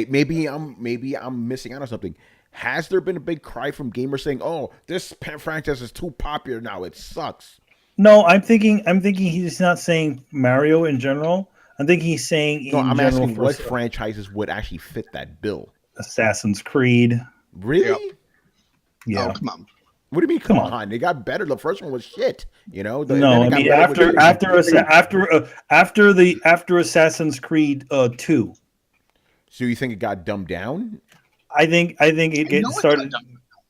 maybe I'm missing out on something. Has there been a big cry from gamers saying, "Oh, this franchise is too popular now; it sucks"? No, I'm thinking he's not saying Mario in general. I'm thinking he's saying no. I'm general asking what franchises would actually fit that bill. Assassin's Creed. Really? Yep. Yeah. Oh, come on. What do you mean? Come on, they got better. The first one was shit. You know. No, I mean after Assassin's Creed 2. So you think it got dumbed down? I think it started.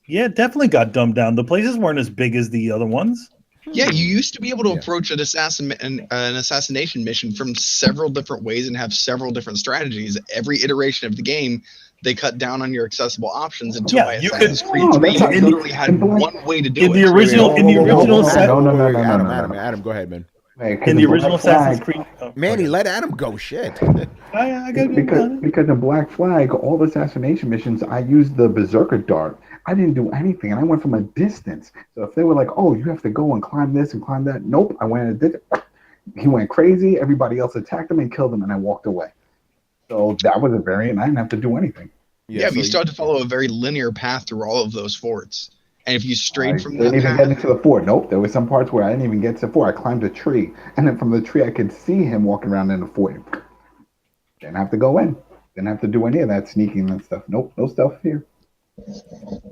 Yeah, it definitely got dumbed down. The places weren't as big as the other ones. Yeah, you used to be able to approach an assassination mission from several different ways and have several different strategies. Every iteration of the game, they cut down on your accessible options until by Assassin's Creed 3, you literally had one way to do it. In the original Adam, go ahead, man. In the original Assassin's Creed, Manny, let Adam go. Shit. Because in Black Flag, all the assassination missions, I used the Berserker dart. I didn't do anything, and I went from a distance. So if they were like, "Oh, you have to go and climb this and climb that," nope, I went and did it. He went crazy. Everybody else attacked him and killed him, and I walked away. So that was a variant. I didn't have to do anything. Yeah, but you still had to follow a very linear path through all of those forts. And if you strayed from that path... I didn't even get into the fort. Nope, there were some parts where I didn't even get to the fort. I climbed a tree, and then from the tree I could see him walking around in the fort. Didn't have to go in. Didn't have to do any of that sneaking and stuff. Nope, no stuff here.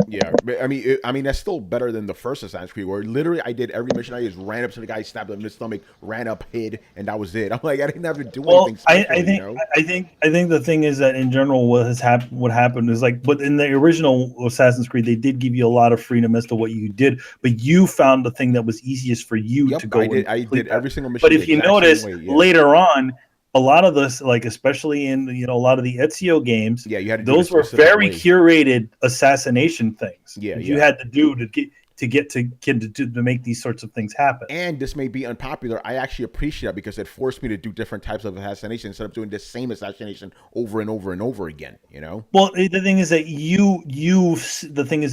Yeah, I mean that's still better than the first Assassin's Creed, where literally I did every mission. I just ran up to the guy, stabbed him in the stomach, ran up, hid, and that was it. I'm like, I didn't have to do anything special. I think the thing is that in general, what happened is like, but in the original Assassin's Creed, they did give you a lot of freedom as to what you did, but you found the thing that was easiest for you to go. I did every single mission. But if you notice later on, a lot of this, like especially in a lot of the Ezio games, you had to those were very curated assassination things. You had to do to make these sorts of things happen. And this may be unpopular. I actually appreciate that because it forced me to do different types of assassination instead of doing the same assassination over and over and over again. You know. Well, the thing is that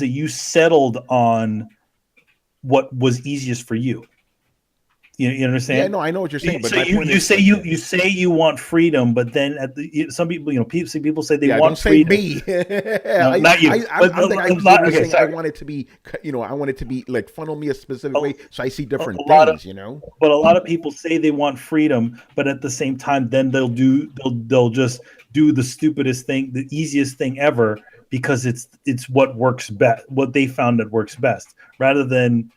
you settled on what was easiest for you. You understand? Yeah, no, I know what you're saying. But so you say you want freedom, but then some people, people say they want freedom. Me. Not you. I want it to be, I want it to be like funnel me a specific way, so I see different things. But a lot of people say they want freedom, but at the same time, then they'll just do the stupidest thing, the easiest thing ever, because it's what works best, what they found that works best, rather than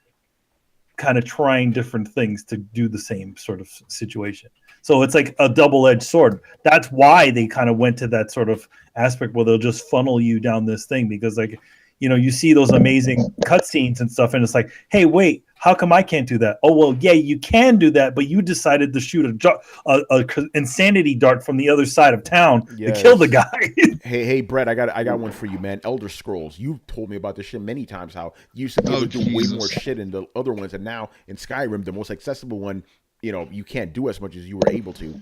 kind of trying different things to do the same sort of situation. So it's like a double-edged sword. That's why they kind of went to that sort of aspect where they'll just funnel you down this thing, because like, you see those amazing cutscenes and stuff, and it's like, hey, wait, how come I can't do that? Oh, well, yeah, you can do that, but you decided to shoot a insanity dart from the other side of town to kill the guy. Hey, Brett, I got one for you, man. Elder Scrolls. You've told me about this shit many times. How you used to be able to do way more shit in the other ones, and now in Skyrim, the most accessible one, you can't do as much as you were able to.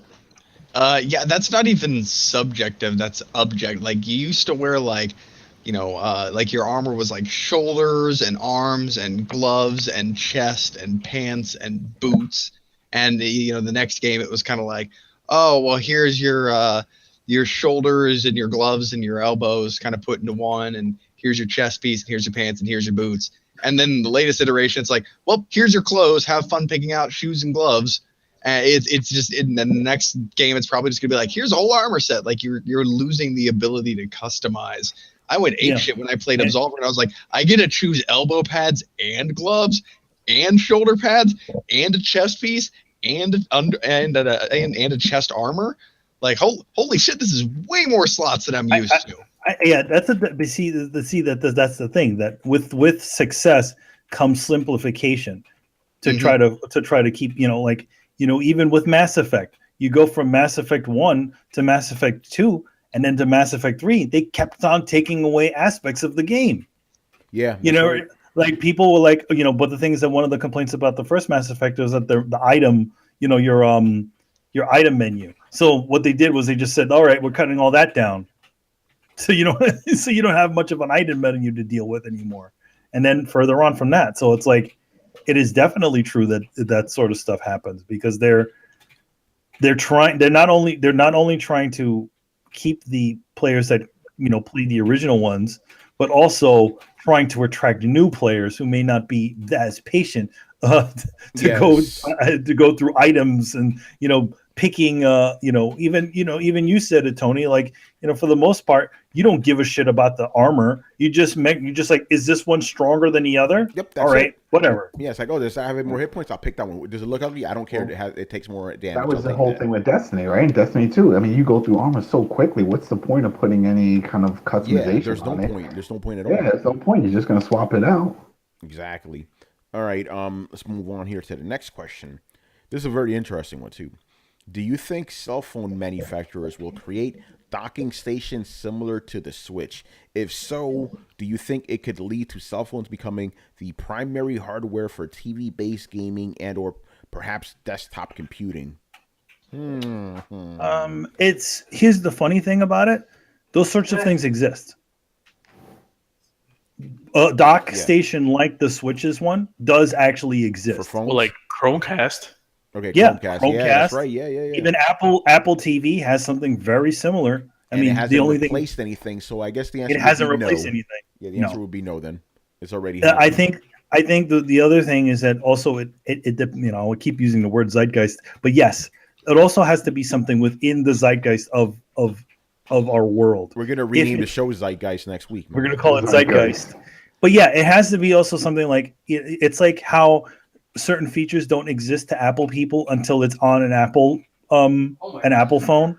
Yeah, that's not even subjective. That's object. Like you used to wear like your armor was like shoulders and arms and gloves and chest and pants and boots. And the next game it was kind of like, oh well, here's your shoulders and your gloves and your elbows kind of put into one, and here's your chest piece, and here's your pants, and here's your boots. And then the latest iteration, it's like, well, here's your clothes. Have fun picking out shoes and gloves. It's just in the next game, it's probably just gonna be like, here's a whole armor set. Like you're losing the ability to customize. I went apeshit when I played Absolver, and I was like, I get to choose elbow pads and gloves and shoulder pads and a chest piece and a chest armor. Like holy shit, this is way more slots than I'm used to. That's the thing, that with success comes simplification. to try to keep, even with Mass Effect, you go from Mass Effect 1 to Mass Effect 2 and then to Mass Effect 3, they kept on taking away aspects of the game. Yeah, Right. Like people were like, but the thing is that one of the complaints about the first Mass Effect was that the item, your item menu. So what they did was they just said, all right, we're cutting all that down. So you don't have much of an item menu to deal with anymore. And then further on from that, so it's like, it is definitely true that sort of stuff happens because they're not only trying to keep the players that play the original ones, but also trying to attract new players who may not be as patient to go through items and picking even you said it, Tony, like for the most part you don't give a shit about the armor. You just like, is this one stronger than the other? Yep. All right, whatever. Yeah, it's like, oh, I have more hit points, I'll pick that one. Does it look ugly? I don't care. It takes more damage. That was the whole thing with Destiny, right? In Destiny 2, I mean, you go through armor so quickly. What's the point of putting any kind of customization? There's no point. There's no point at all. Yeah, there's no point. You're just gonna swap it out. Exactly. All right. Let's move on here to the next question. This is a very interesting one too. Do you think cell phone manufacturers will create docking stations similar to the Switch? If so, do you think it could lead to cell phones becoming the primary hardware for TV-based gaming and or perhaps desktop computing? Here's the funny thing about it. Those sorts of things exist. A dock station like the Switch's one does actually exist. For phones? Well, like Chromecast. Okay, yeah, Chromecast. Yeah, that's right. Yeah. Even Apple TV has something very similar. It hasn't replaced anything, so I guess the answer it hasn't would be replaced no. anything. Yeah, the answer would be no. Then it's already. I think the other thing is that also it I keep using the word zeitgeist, but yes, it also has to be something within the zeitgeist of our world. We're gonna rename the show Zeitgeist next week. We're gonna call it Zeitgeist. But yeah, it has to be also something like it's like how certain features don't exist to Apple people until it's on an Apple phone.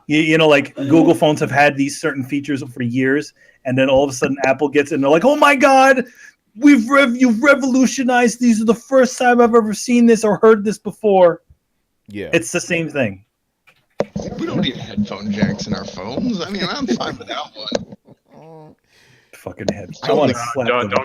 Like Google phones have had these certain features for years, and then all of a sudden Apple gets it and they're like, "Oh my God, you've revolutionized. These are the first time I've ever seen this or heard this before." Yeah, it's the same thing. We don't need headphone jacks in our phones. I mean, I'm fine without one. Fucking head. Don't get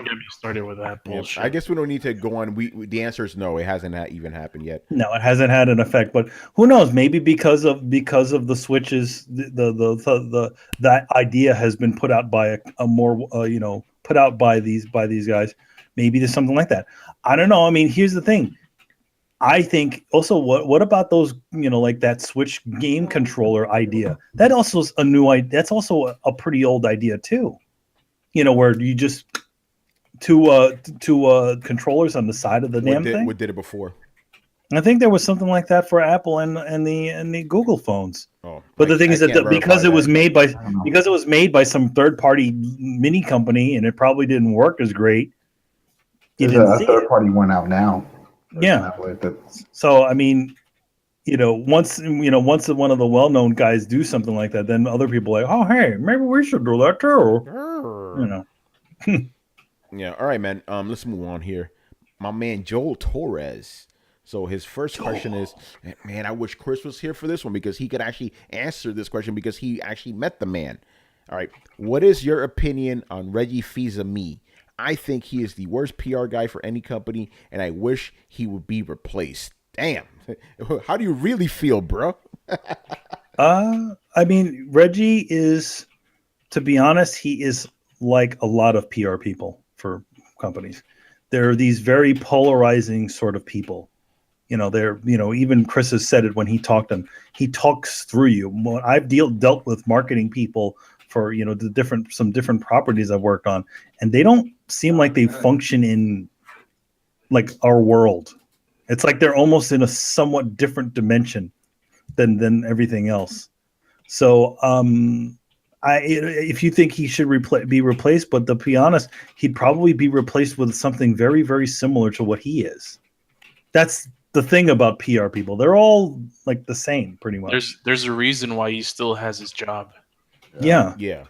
me started with that bullshit. I guess we don't need to go on. The answer is no. It hasn't even happened yet. No, it hasn't had an effect. But who knows? Maybe because of the switches, that idea has been put out by a more put out by these guys. Maybe there's something like that. I don't know. I mean, here's the thing. I think also what about those like that Switch game controller idea? That also is a new idea. That's also a pretty old idea too. Where you just two controllers on the side of the damn thing. What did it before? I think there was something like that for Apple and the Google phones. Oh, but the thing is that because it was made by some third party mini company and it probably didn't work as great. There's a third party one out now. Yeah. So I mean, once one of the well-known guys do something like that, then other people are like, oh hey, maybe we should do that too. Yeah. All right, man. Let's move on here. My man Joel Torres. So his first question is, man, I wish Chris was here for this one because he could actually answer this question because he actually met the man. All right. What is your opinion on Reggie Fils-Aime? I think he is the worst PR guy for any company, and I wish he would be replaced. Damn. How do you really feel, bro? I mean, Reggie is, to be honest, he is like a lot of PR people for companies. They're these very polarizing sort of people. They're, even Chris has said it when he talked to him. He talks through you. When I've dealt with marketing people for, some different properties I've worked on, and they don't seem like they function in like our world. It's like they're almost in a somewhat different dimension than everything else. So if you think he should be replaced, but to be honest, he'd probably be replaced with something very, very similar to what he is. That's the thing about PR people. They're all like the same pretty much. There's a reason why he still has his job. Yeah. Yeah.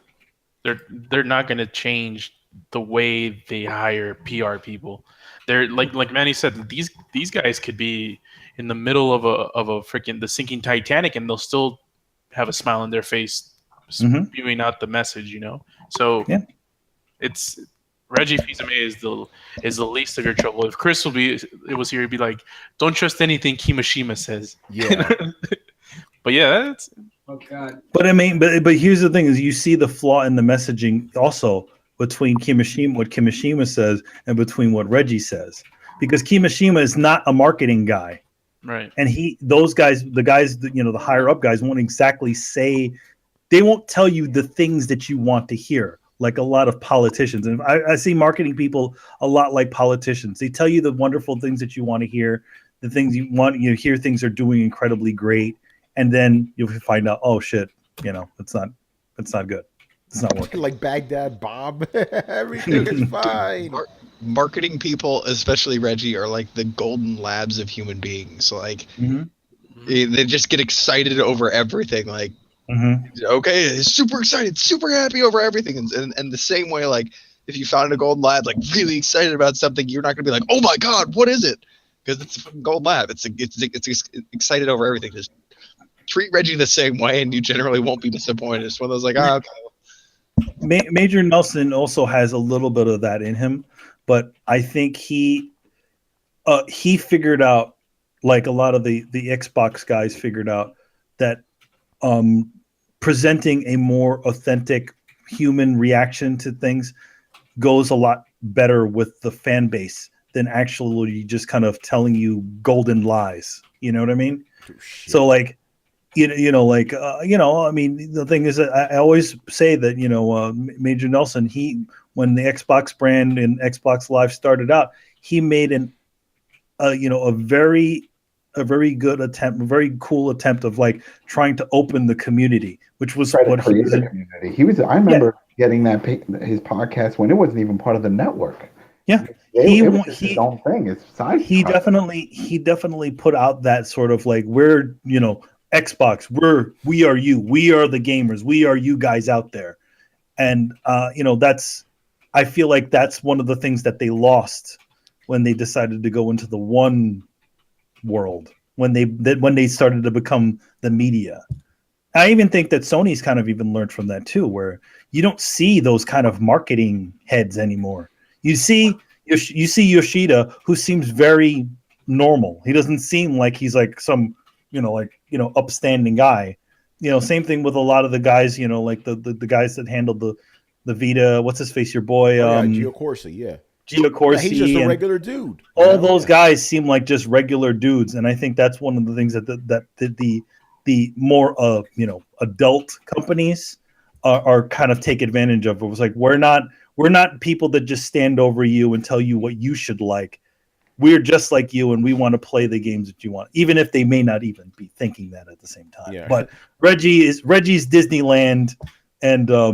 They're not going to change the way they hire PR people. They're like Manny said, these guys could be in the middle of a freaking the sinking Titanic, and they'll still have a smile on their face, spewing out the message. You know, so it's Reggie Fils-Aime is the least of your trouble. If Chris was here, he'd be like, "Don't trust anything Kimishima says." Yeah. But yeah, that's. Oh God. But I mean, but here's the thing: is you see the flaw in the messaging also between what Kimishima says, and between what Reggie says, because Kimishima is not a marketing guy, right? And the guys, the higher up guys won't exactly say, they won't tell you the things that you want to hear, like a lot of politicians. And I see marketing people a lot like politicians. They tell you the wonderful things that you want to hear, the things you want. You hear things are doing incredibly great. And then you'll find out, oh shit, it's not good. It's not working. Like Baghdad Bob, everything is fine. Marketing people, especially Reggie, are like the golden labs of human beings. Like they just get excited over everything. Like, okay, super excited, super happy over everything. And the same way, like if you found a golden lab, like really excited about something, you're not gonna be like, oh my god, what is it? Because it's a fucking golden lab. It's excited over everything. Just treat Reggie the same way, and you generally won't be disappointed. It's one of those like, okay. Major Nelson also has a little bit of that in him, but I think he figured out, like a lot of the Xbox guys figured out, that presenting a more authentic human reaction to things goes a lot better with the fan base than actually just kind of telling you golden lies. You know what I mean? So like. I mean, the thing is that I always say that, Major Nelson, when the Xbox brand and Xbox Live started out, he made a very good attempt, a very cool attempt of like trying to open the community, which was what he was. Community. I remember getting his podcast when it wasn't even part of the network. Yeah, it was his own thing. It's side. He definitely put out that sort of like, we're Xbox, we are you, we are the gamers, we are you guys out there, and I feel like that's one of the things that they lost when they decided to go into the one world, when they started to become the media. I even think that Sony's kind of even learned from that too, where you don't see those kind of marketing heads anymore. You see Yoshida, who seems very normal. He doesn't seem like he's like some upstanding guy. Same thing with a lot of the guys, like the guys that handled the Vita. What's his face? Your boy, Gio Corsi, Gio Corsi. He's just a regular dude. All those guys seem like just regular dudes, and I think that's one of the things that the more adult companies are kind of take advantage of. It was like, we're not people that just stand over you and tell you what you should like. We're just like you, and we want to play the games that you want, even if they may not even be thinking that at the same time. Yeah. But Reggie's Disneyland, and they're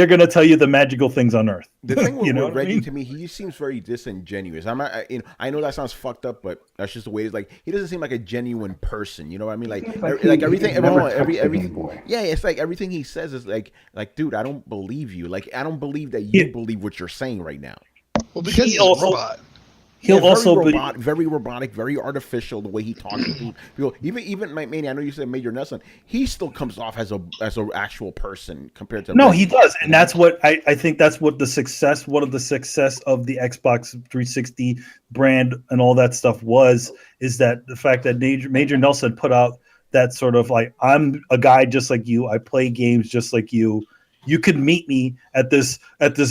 going to tell you the magical things on Earth. The thing with Reggie, to me, he seems very disingenuous. I'm not, I know that sounds fucked up, but that's just the way it is. Like, he doesn't seem like a genuine person. You know what I mean? Like everything. Yeah, it's like everything he says is like, dude, I don't believe you. Like, I don't believe that you believe what you're saying right now. Well, because he's a robot. He'll also be very robotic, very artificial. The way he talks to people, even Manny, I know you said Major Nelson. He still comes off as an actual person compared to. No, he does, and that's what I think. That's what one of the success of the Xbox 360 brand and all that stuff is that the fact that Major Nelson put out that sort of like, I'm a guy just like you. I play games just like you. You could meet me at this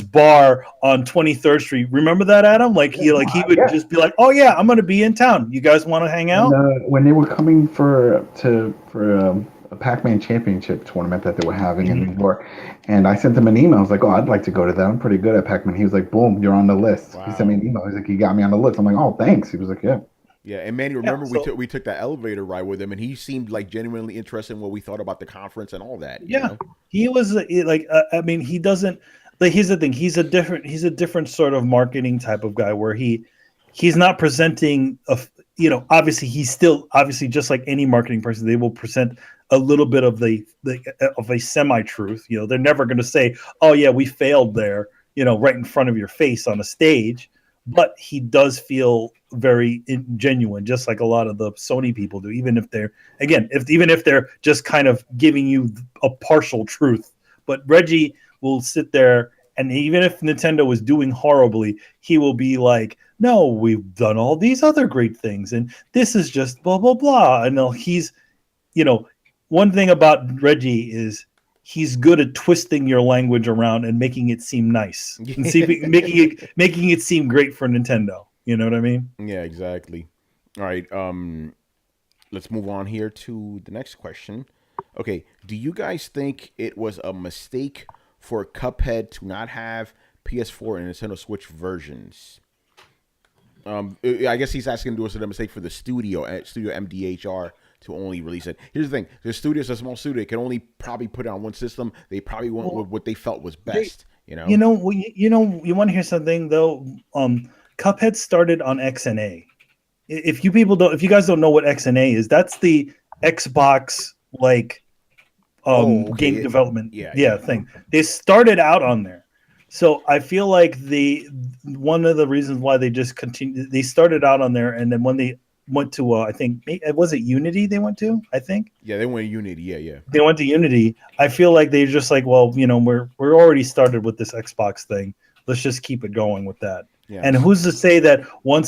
bar on 23rd Street. Remember that, Adam? Like he would just be like, "Oh yeah, I'm gonna be in town. You guys want to hang out?" When they were coming for a Pac-Man championship tournament that they were having in New York, and I sent him an email. I was like, "Oh, I'd like to go to that. I'm pretty good at Pac-Man." He was like, "Boom, you're on the list." Wow. He sent me an email. He's like, "You got me on the list." I'm like, "Oh, thanks." He was like, "Yeah." Yeah, and Manny, remember we took that elevator ride with him, and he seemed like genuinely interested in what we thought about the conference and all that. Yeah, he was like, I mean, he doesn't. Like, here's the thing: he's a different sort of marketing type of guy, where he's not presenting obviously he's still just like any marketing person, they will present a little bit of of a semi-truth. They're never going to say, "Oh yeah, we failed there," right in front of your face on a stage. But he does feel very genuine, just like a lot of the Sony people do, even if they're just kind of giving you a partial truth. But Reggie will sit there, and even if Nintendo was doing horribly, he will be like, "No, we've done all these other great things, and this is just blah blah blah." And he's, one thing about Reggie is he's good at twisting your language around and making it seem nice, and making it seem great for Nintendo. You know what I mean? Yeah, exactly. All right. Let's move on here to the next question. Okay, do you guys think it was a mistake for Cuphead to not have PS4 and Nintendo Switch versions? I guess he's asking, was it a mistake for the Studio MDHR to only release it? Here's the thing: the studio's a small studio; they can only probably put it on one system. They probably went with what they felt was best. You want to hear something though? Cuphead started on XNA. If you guys don't know what XNA is, that's the Xbox game development thing. They started out on there. So I feel like one of the reasons why they just continued, they started out on there, and then when they went to I think, was it Unity they went to? I think. Yeah, they went to Unity. Yeah. They went to Unity. I feel like they're just like, well, we're already started with this Xbox thing. Let's just keep it going with that. Yeah. And who's to say that when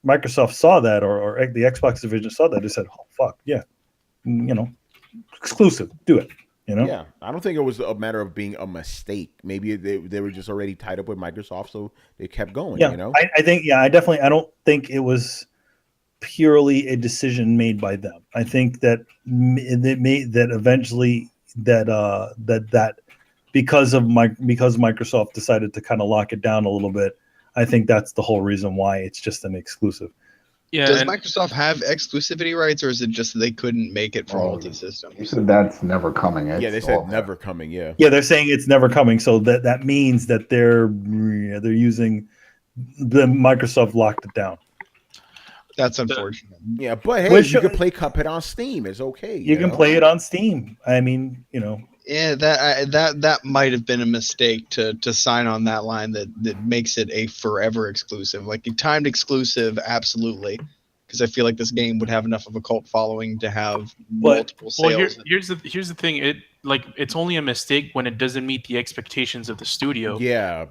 Microsoft saw that, or the Xbox division saw that, they said, "Oh fuck yeah, exclusive, do it." Yeah, I don't think it was a matter of being a mistake. Maybe they were just already tied up with Microsoft, so they kept going. Yeah, I don't think it was purely a decision made by them. I think that eventually that because Microsoft decided to kind of lock it down a little bit. I think that's the whole reason why it's just an exclusive. Yeah, does Microsoft have exclusivity rights, or is it just that they couldn't make it for multi-system? You said that's never coming. They said never coming. Yeah, they're saying it's never coming. So that means that they're using the Microsoft locked it down. That's unfortunate. Yeah, but hey, you can play Cuphead on Steam. It's okay. You can play it on Steam. I mean, Yeah, that might have been a mistake to sign on that line that makes it a forever exclusive, like a timed exclusive, absolutely. Because I feel like this game would have enough of a cult following to have multiple sales. Well, here's the thing. It's only a mistake when it doesn't meet the expectations of the studio. Yeah.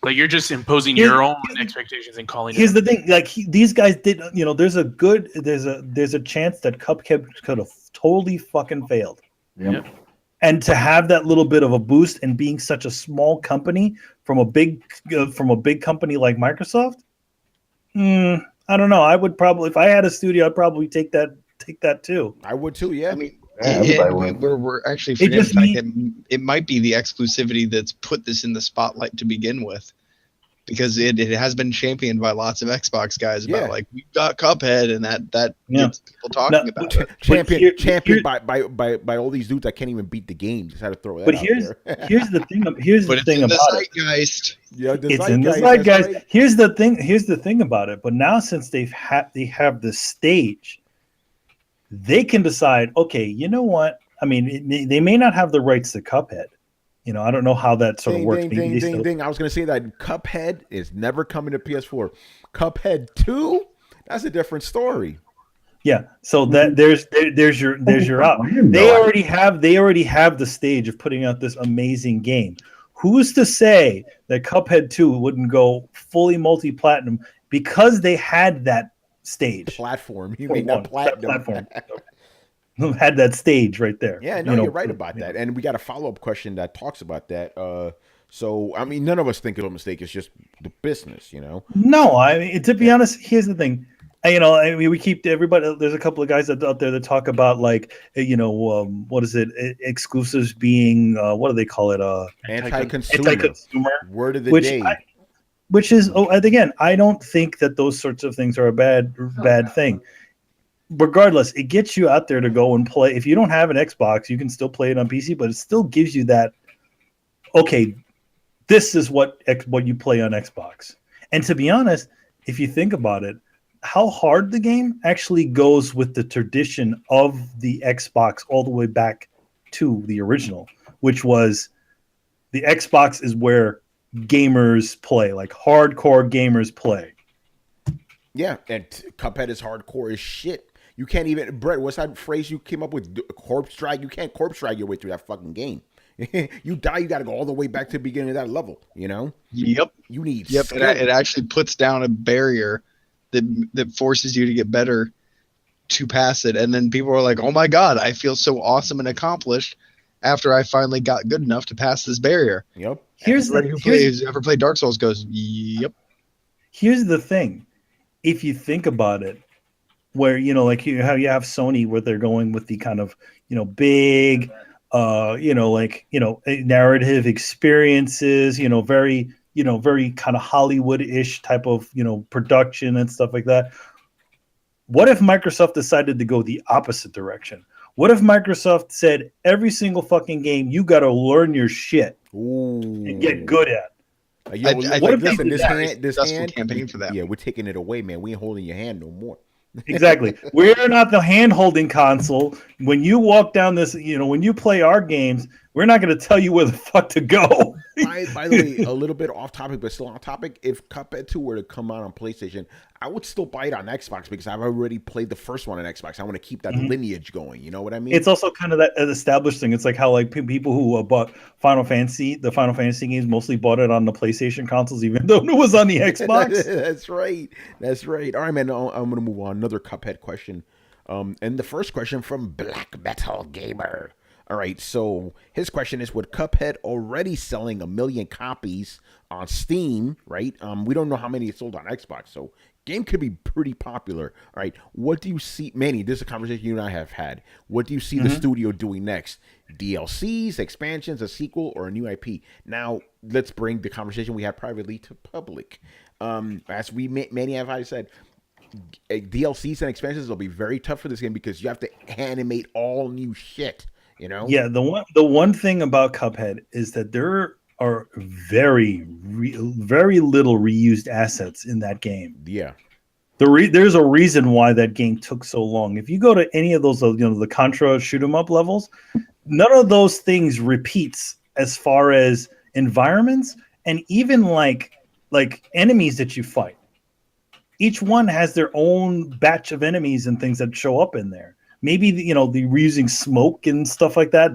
Like you're just imposing your own expectations and calling. Here's the thing: these guys did. There's a chance that Cuphead could have totally fucking failed. Yep. And to have that little bit of a boost and being such a small company from a big company like Microsoft, I don't know. I would probably, if I had a studio, I'd probably take that too. I would too. Yeah. I mean, we're actually forgetting the fact that it might be the exclusivity that's put this in the spotlight to begin with, because it has been championed by lots of Xbox guys about we've got Cuphead, and that gets people talking about it. Championed by all these dudes that can't even beat the game. Just had to throw that out there. Here's the thing. Here's the thing about zeitgeist. It's in the zeitgeist. Right? Here's the thing about it. But now, since they have the stage, they can decide. Okay, you know what? I mean, they may not have the rights to Cuphead. I don't know how that sort of works. Ding. I was going to say that Cuphead is never coming to PS4. Cuphead 2, that's a different story. Yeah. So that there's your out. They already have the stage of putting out this amazing game. Who's to say that Cuphead 2 wouldn't go fully multi-platinum because they had that stage platform? You mean not platinum? Platform. Had that stage right there. Yeah, no, you're right about that. And we got a follow-up question that talks about that. So, I mean, none of us think it's a mistake. It's just the business, No, I mean, to be honest, here's the thing. We keep everybody. There's a couple of guys out there that talk about what is it? Exclusives being what do they call it? Anti-consumer. Word of the day. Which is again, I don't think that those sorts of things are a bad thing. Regardless, it gets you out there to go and play. If you don't have an Xbox, you can still play it on PC, but it still gives you that. Okay, this is what you play on Xbox. And to be honest, if you think about it, how hard the game actually goes with the tradition of the Xbox all the way back to the original, which was the Xbox is where gamers play, like hardcore gamers play. Yeah, and Cuphead is hardcore as shit. You can't even, Brett, what's that phrase you came up with? Corpse drag? You can't corpse drag your way through that fucking game. You die, you got to go all the way back to the beginning of that level, you know? Yep. You need Yep. skill. It actually puts down a barrier that forces you to get better to pass it. And then people are like, oh my God, I feel so awesome and accomplished after I finally got good enough to pass this barrier. Yep. Who's ever played Dark Souls goes, yep. Here's the thing. If you think about it, where, you know, like how you have Sony where they're going with the kind of, you know, big, narrative experiences, very kind of Hollywood-ish type of, production and stuff like that. What if Microsoft decided to go the opposite direction? What if Microsoft said every single fucking game you got to learn your shit and get good at? This hand campaign for that. Yeah, we're taking it away, man. We ain't holding your hand no more. Exactly. We're not the hand-holding console. When you walk down this, when you play our games, we're not going to tell you where the fuck to go. By the way, a little bit off topic, but still on topic. If Cuphead 2 were to come out on PlayStation, I would still buy it on Xbox because I've already played the first one on Xbox. I want to keep that lineage going. You know what I mean? It's also kind of that established thing. It's like how people who bought the Final Fantasy games mostly bought it on the PlayStation consoles, even though it was on the Xbox. That's right. All right, man. I'm going to move on. Another Cuphead question. And the first question from Black Metal Gamer. All right, so his question is, with Cuphead already selling 1 million copies on Steam, right? We don't know how many it sold on Xbox, so game could be pretty popular. All right, what do you see, Manny, this is a conversation you and I have had. What do you see the studio doing next? DLCs, expansions, a sequel, or a new IP? Now, let's bring the conversation we had privately to public. As Manny have already said, DLCs and expansions will be very tough for this game because you have to animate all new shit. Yeah, the one thing about Cuphead is that there are very little reused assets in that game. Yeah, there's a reason why that game took so long. If you go to any of those, the Contra shoot 'em up levels, none of those things repeats as far as environments and even like enemies that you fight. Each one has their own batch of enemies and things that show up in there. Maybe the reusing smoke and stuff like that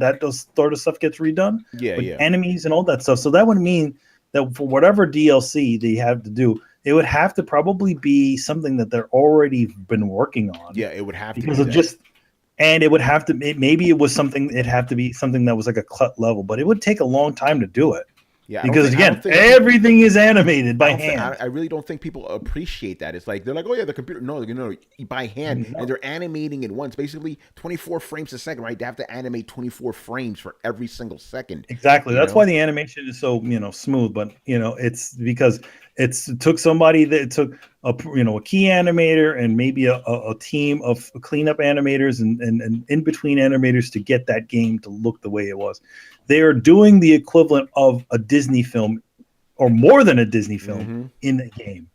sort of stuff gets redone. Yeah. Enemies and all that stuff. So that would mean that for whatever DLC they have to do, it would have to probably be something that they're already been working on. Yeah, it would have to because it would have to. Maybe it was something. It'd have to be something that was like a CLUT level, but it would take a long time to do it. Yeah, because everything is animated by hand. I really don't think people appreciate that. It's like they're like, oh yeah, the computer. No, by hand, and they're animating it once. Basically, 24 frames a second, right? They have to animate 24 frames for every single second. Exactly. That's why the animation is so smooth. But it's because it took somebody that took a key animator and maybe a team of cleanup animators and in between animators to get that game to look the way it was. They are doing the equivalent of a Disney film or more than a Disney film in the game.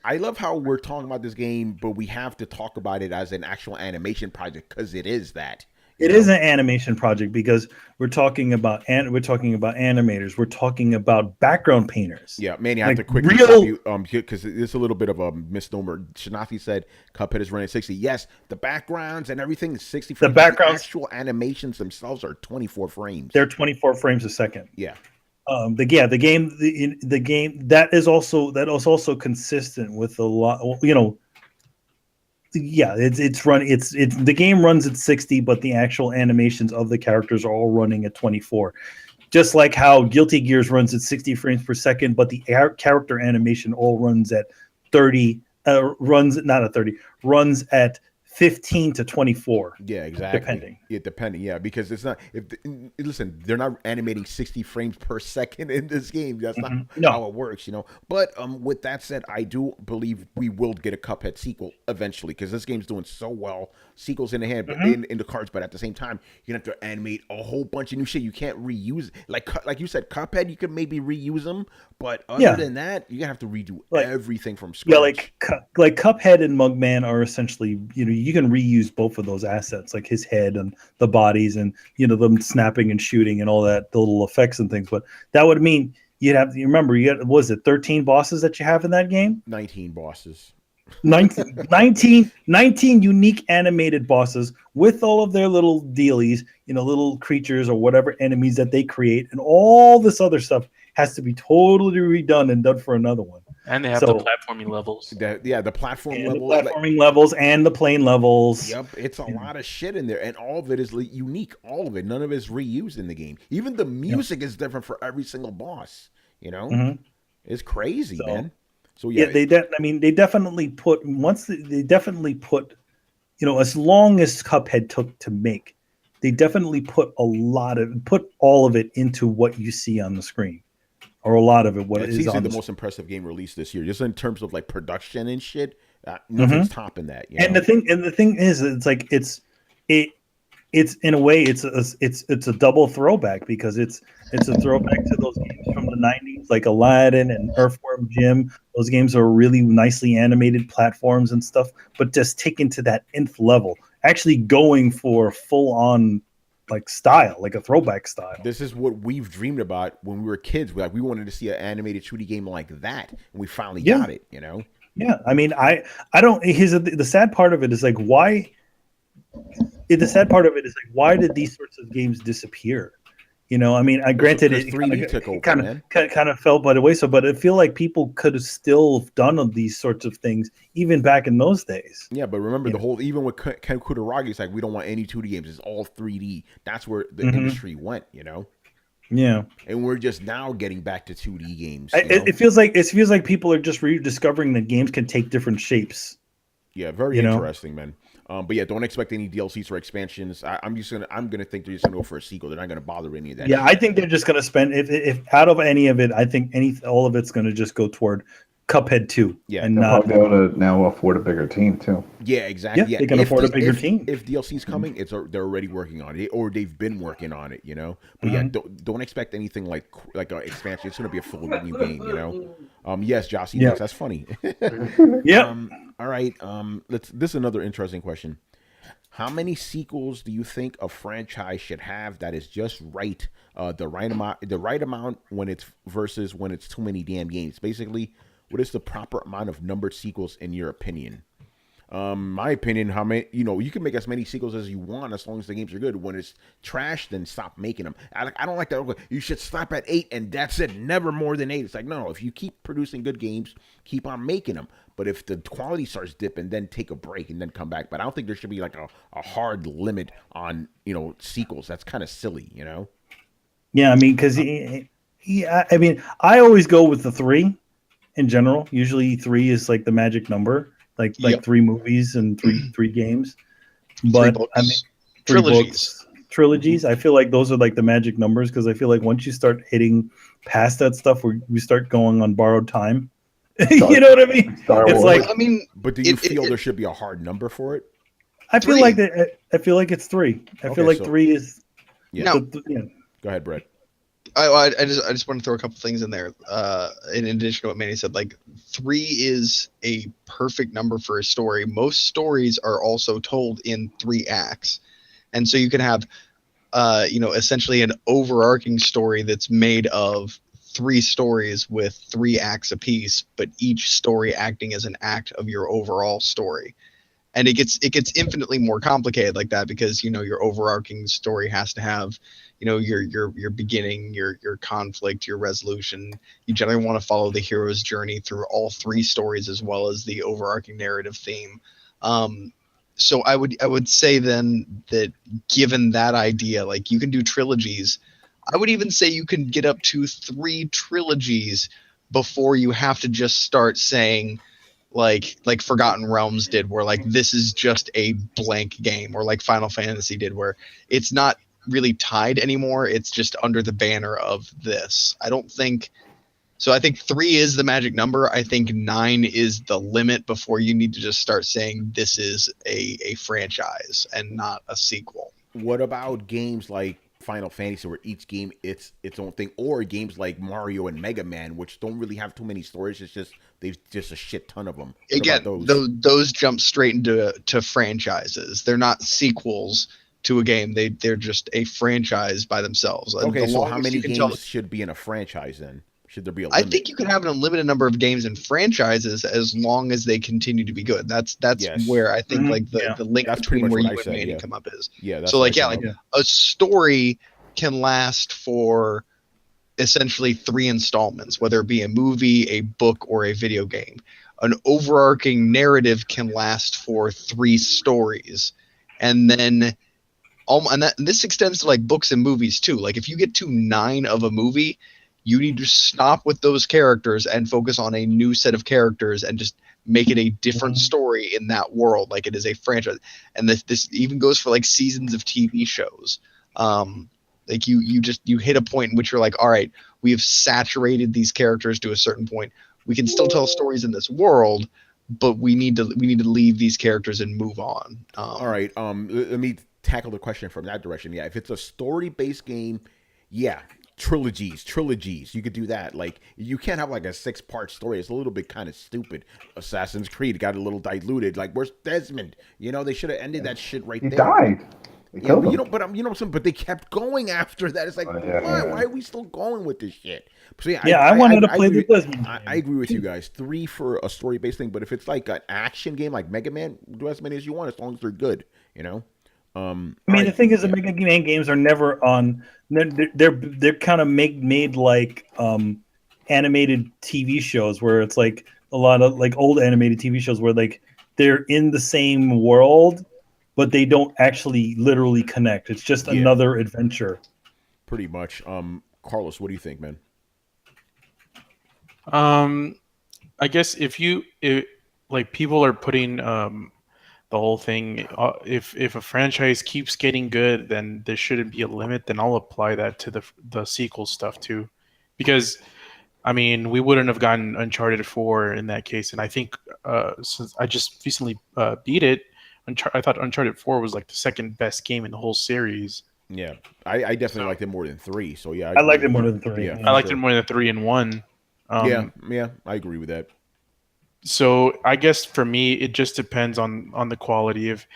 I love how we're talking about this game, but we have to talk about it as an actual animation project because it is that. It is an animation project because we're talking about animators. We're talking about background painters. Yeah, Manny, I have to quickly stop you because it's a little bit of a misnomer. Shanathi said Cuphead is running 60. Yes, the backgrounds and everything is 60 frames. The backgrounds, the actual animations themselves are 24 frames. They're 24 frames a second. Yeah. The game that is also consistent with a lot. Yeah, the game runs at 60, but the actual animations of the characters are all running at 24. Just like how Guilty Gears runs at 60 frames per second, but the character animation all runs at 30. Runs at 15 to 24. Yeah, exactly. Depending. Yeah, depending. Yeah, because it's not. Listen, they're not animating 60 frames per second in this game. That's not how it works, you know. But with that said, I do believe we will get a Cuphead sequel eventually because this game's doing so well. Sequels in the hand, but in the cards. But at the same time, you're gonna have to animate a whole bunch of new shit. You can't reuse it. Like you said, Cuphead, you can maybe reuse them, but other than that, you're gonna have to redo everything from scratch. Yeah, like Cuphead and Mugman are essentially, you know, you can reuse both of those assets, like his head and the bodies, and you know them snapping and shooting and all that, the little effects and things. But that would mean you'd have. You remember, you got, was it 13 bosses that you have in that game? 19 bosses. 19 unique animated bosses with all of their little dealies, you know, little creatures or whatever enemies that they create, and all this other stuff has to be totally redone and done for another one. And they have the platforming levels. The platform levels. The platforming levels and the plane levels. Yep, it's a lot of shit in there, and all of it is unique. All of it, none of it is reused in the game. Even the music is different for every single boss. You know, it's crazy, man. So yeah, they definitely put you know, as long as Cuphead took to make, they definitely put all of it into what you see on the screen, or a lot of it. It's easily the most impressive game released this year, just in terms of like production and shit. Nothing's topping that. You know? And the thing is, it's like it's in a way it's a double throwback, because it's a throwback to those games from the 90s, like Aladdin and Earthworm Jim. Those games are really nicely animated platforms and stuff, but just taken to that nth level, actually going for full on like style, like a throwback style. This is what we've dreamed about when we were kids. We wanted to see an animated 2D game like that, and we finally got it. You know? Yeah. I mean, I don't. The sad part of it is like why. The sad part of it is like why did these sorts of games disappear? You know, I mean, granted, it 3D took over, kind of fell by the wayside, but I feel like people could have still done these sorts of things even back in those days. Yeah, but remember the whole, even with Ken Kutaragi, it's like we don't want any 2D games; it's all 3D. That's where the industry went, you know. Yeah, and we're just now getting back to 2D games. It feels like people are just rediscovering that games can take different shapes. Yeah, very interesting, man. But yeah, don't expect any DLCs or expansions. I'm gonna think they're just gonna go for a sequel. They're not gonna bother any of that. Yeah, shit. I think they're just gonna spend if out of any of it, I think all of it's gonna just go toward Cuphead 2. Yeah, and they'll be able to now afford a bigger team too. Yeah, exactly. Yeah, they can afford a bigger team. If DLC's coming, they're already working on it, or they've been working on it. You know, but yeah, don't expect anything like an expansion. It's gonna be a full new game. You know. Yes, Jossie, yes, that's funny. Yeah. All right. This is another interesting question. How many sequels do you think a franchise should have that is just right? The right amount when it's versus when it's too many damn games. Basically, what is the proper amount of numbered sequels in your opinion? My opinion, how many? You know, you can make as many sequels as you want as long as the games are good. When it's trash, then stop making them. I don't like that. You should stop at 8 and that's it. Never more than 8. It's like no. If you keep producing good games, keep on making them. But if the quality starts dipping, then take a break and then come back. But I don't think there should be like a hard limit on sequels. That's kind of silly, you know. Yeah, I mean, because I mean, I always go with the 3 in general. Usually 3 is like the magic number. Like 3 movies and three games, but I mean trilogies. I feel like those are like the magic numbers, because I feel like once you start hitting past that stuff, we start going on borrowed time. You know what I mean? It's like, I mean, but do you feel there should be a hard number for it? I feel like that. I feel like it's 3. I feel like 3 is. Yeah. Go ahead, Brett. I just want to throw a couple things in there. In addition to what Manny said, like 3 is a perfect number for a story. Most stories are also told in 3 acts, and so you can have, essentially an overarching story that's made of 3 stories with 3 acts apiece, but each story acting as an act of your overall story. And it gets infinitely more complicated like that, because your overarching story has to have your beginning, your conflict, your resolution. You generally want to follow the hero's journey through all 3 stories, as well as the overarching narrative theme. So I would say then that, given that idea, like, you can do trilogies. I would even say you can get up to 3 trilogies before you have to just start saying, like Forgotten Realms did, where like this is just a blank game, or like Final Fantasy did, where it's not really tied anymore. It's just under the banner of this. I don't think so. I think 3 is the magic number. I think 9 is the limit before you need to just start saying this is a franchise and not a sequel. What about games like Final Fantasy, where each game it's its own thing, or games like Mario and Mega Man, which don't really have too many stories? It's just they've just a shit ton of them. What Again, about those? those jump straight into franchises. They're not sequels to a game. They're just a franchise by themselves. Okay, The so how longest many you can games tell- should be in a franchise then? Should there be a I limit? think you can have an unlimited number of games and franchises as long as they continue to be good. That's Yes. where I think Mhm. like Yeah. the link That's pretty between much where what you I and said, Manny yeah. come up is. Yeah, that's So what like, yeah, I like came up a story can last for essentially 3 installments, whether it be a movie, a book, or a video game. An overarching narrative can last for 3 stories, and then and this extends to like books and movies too. Like if you get to 9 of a movie, you need to stop with those characters and focus on a new set of characters and just make it a different story in that world, like it is a franchise. And this even goes for like seasons of TV shows. Like you hit a point in which you're like, all right, we have saturated these characters to a certain point. We can still tell stories in this world, but we need to leave these characters and move on. All right. Let me tackle the question from that direction. Yeah, if it's a story-based game, yeah, trilogies. You could do that. Like you can't have like a 6-part story. It's a little bit kind of stupid. Assassin's Creed got a little diluted. Like where's Desmond? You know, they should have ended that shit right He there. died. They Yeah, killed but him. but they kept going after that. It's like, why are we still going with this shit? So Yeah, I wanted to play the Desmond. I agree with you guys. 3 for a story-based thing, but if it's like an action game like Mega Man, do as many as you want as long as they're good. You know. I mean, the thing is, the Mega Man games are never on. They're kind of made like animated TV shows, where it's like a lot of like old animated TV shows where like they're in the same world, but they don't actually literally connect. It's just another adventure. Pretty much. Carlos, what do you think, man? I guess if like people are putting the whole thing, if a franchise keeps getting good, then there shouldn't be a limit. Then I'll apply that to the sequel stuff too, because I mean we wouldn't have gotten Uncharted 4 in that case, and I think since I just recently beat it, I thought Uncharted 4 was like the second best game in the whole series. Yeah, I definitely liked it more than 3. So yeah, I liked it more than 3. Yeah, I liked it more than 3 and 1. Yeah, I agree with that. So I guess for me, it just depends on the quality. If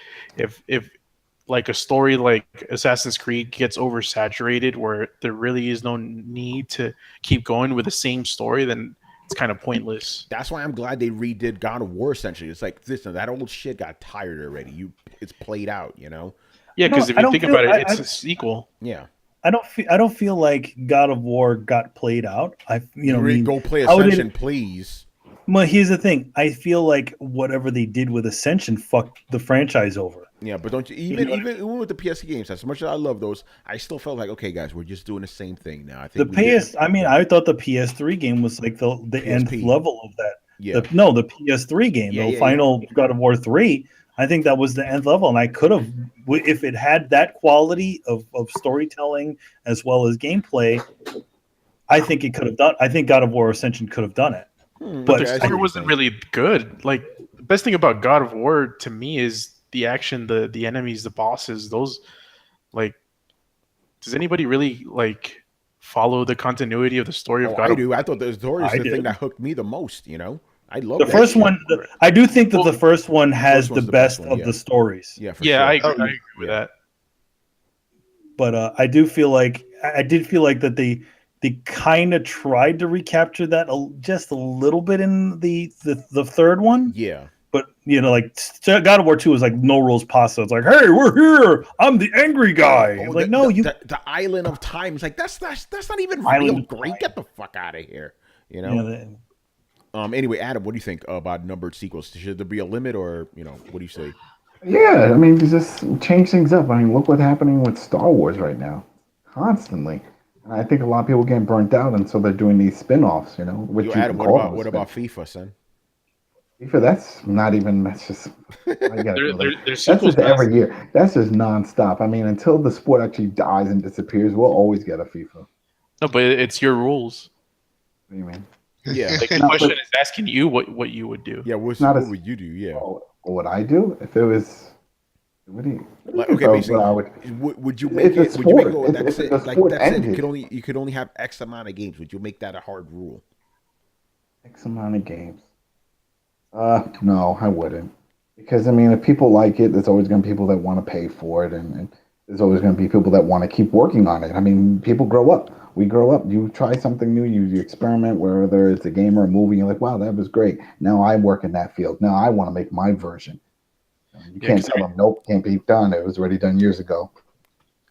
like a story like Assassin's Creed gets oversaturated, where there really is no need to keep going with the same story, then it's kind of pointless. That's why I'm glad they redid God of War. Essentially, it's like listen, that old shit got tired already. It's played out, you know. Yeah, because No, if I you don't think feel- about it, I- it's I- a sequel. Yeah, I don't feel like God of War got played out. go play how did- Ascension, please. Well, here's the thing. I feel like whatever they did with Ascension fucked the franchise over. Yeah, but don't you even with the PS games? As much as I love those, I still felt like okay, guys, we're just doing the same thing now. I think I thought the PS3 game was like the nth level of that. Yeah. The PS3 game, final God of War 3. I think that was the nth level, and I could have, if it had that quality of storytelling as well as gameplay, I think it could have done. I think God of War Ascension could have done it. But the story wasn't really good. Like the best thing about God of War to me is the action, the enemies, the bosses. Those, like, does anybody really like follow the continuity of the story of God? I do. I thought the story is the thing that hooked me the most. You know, I love the first one. I do think that the first one has the best of the stories. Yeah, sure. I agree with that. But I did feel like that they kind of tried to recapture that just a little bit in the third one. Yeah. But like God of War 2 is like no rules pasta. It's like, hey, we're here. I'm the angry guy. Oh, like, the Island of Time is like that's not even real great. Get the fuck out of here. You know. Anyway, Adam, what do you think about numbered sequels? Should there be a limit, or what do you say? Yeah, I mean, just change things up. I mean, look what's happening with Star Wars right now, constantly. And I think a lot of people getting burnt out, and so they're doing these spin-offs. Which Adam, what about FIFA, son? FIFA, that's not even. That's just. I gotta go there. Their That's sequels, just man. every year. That's just nonstop. I mean, until the sport actually dies and disappears, we'll always get a FIFA. No, but it's your rules. What do you mean? Yeah. Like the No, question but- is asking you what you would do. Yeah. It's not What a- would you do? Yeah. Oh, what I do if it was. What do you? Like, if okay, I- basically, what I would. would you It's make a it? Would you make it? sport. Oh, that's If it. the Like sport that's it. ended. You could only have X amount of games. Would you make that a hard rule? X amount of games. No, I wouldn't. Because I mean, if people like it, there's always going to be people that want to pay for it, and there's always going to be people that want to keep working on it. I mean, people grow up. We grow up. You try something new. You experiment, whether it's a game or a movie. You're like, wow, that was great. Now I work in that field. Now I want to make my version. You Yeah, can't 'cause tell them, nope, can't be done. It was already done years ago.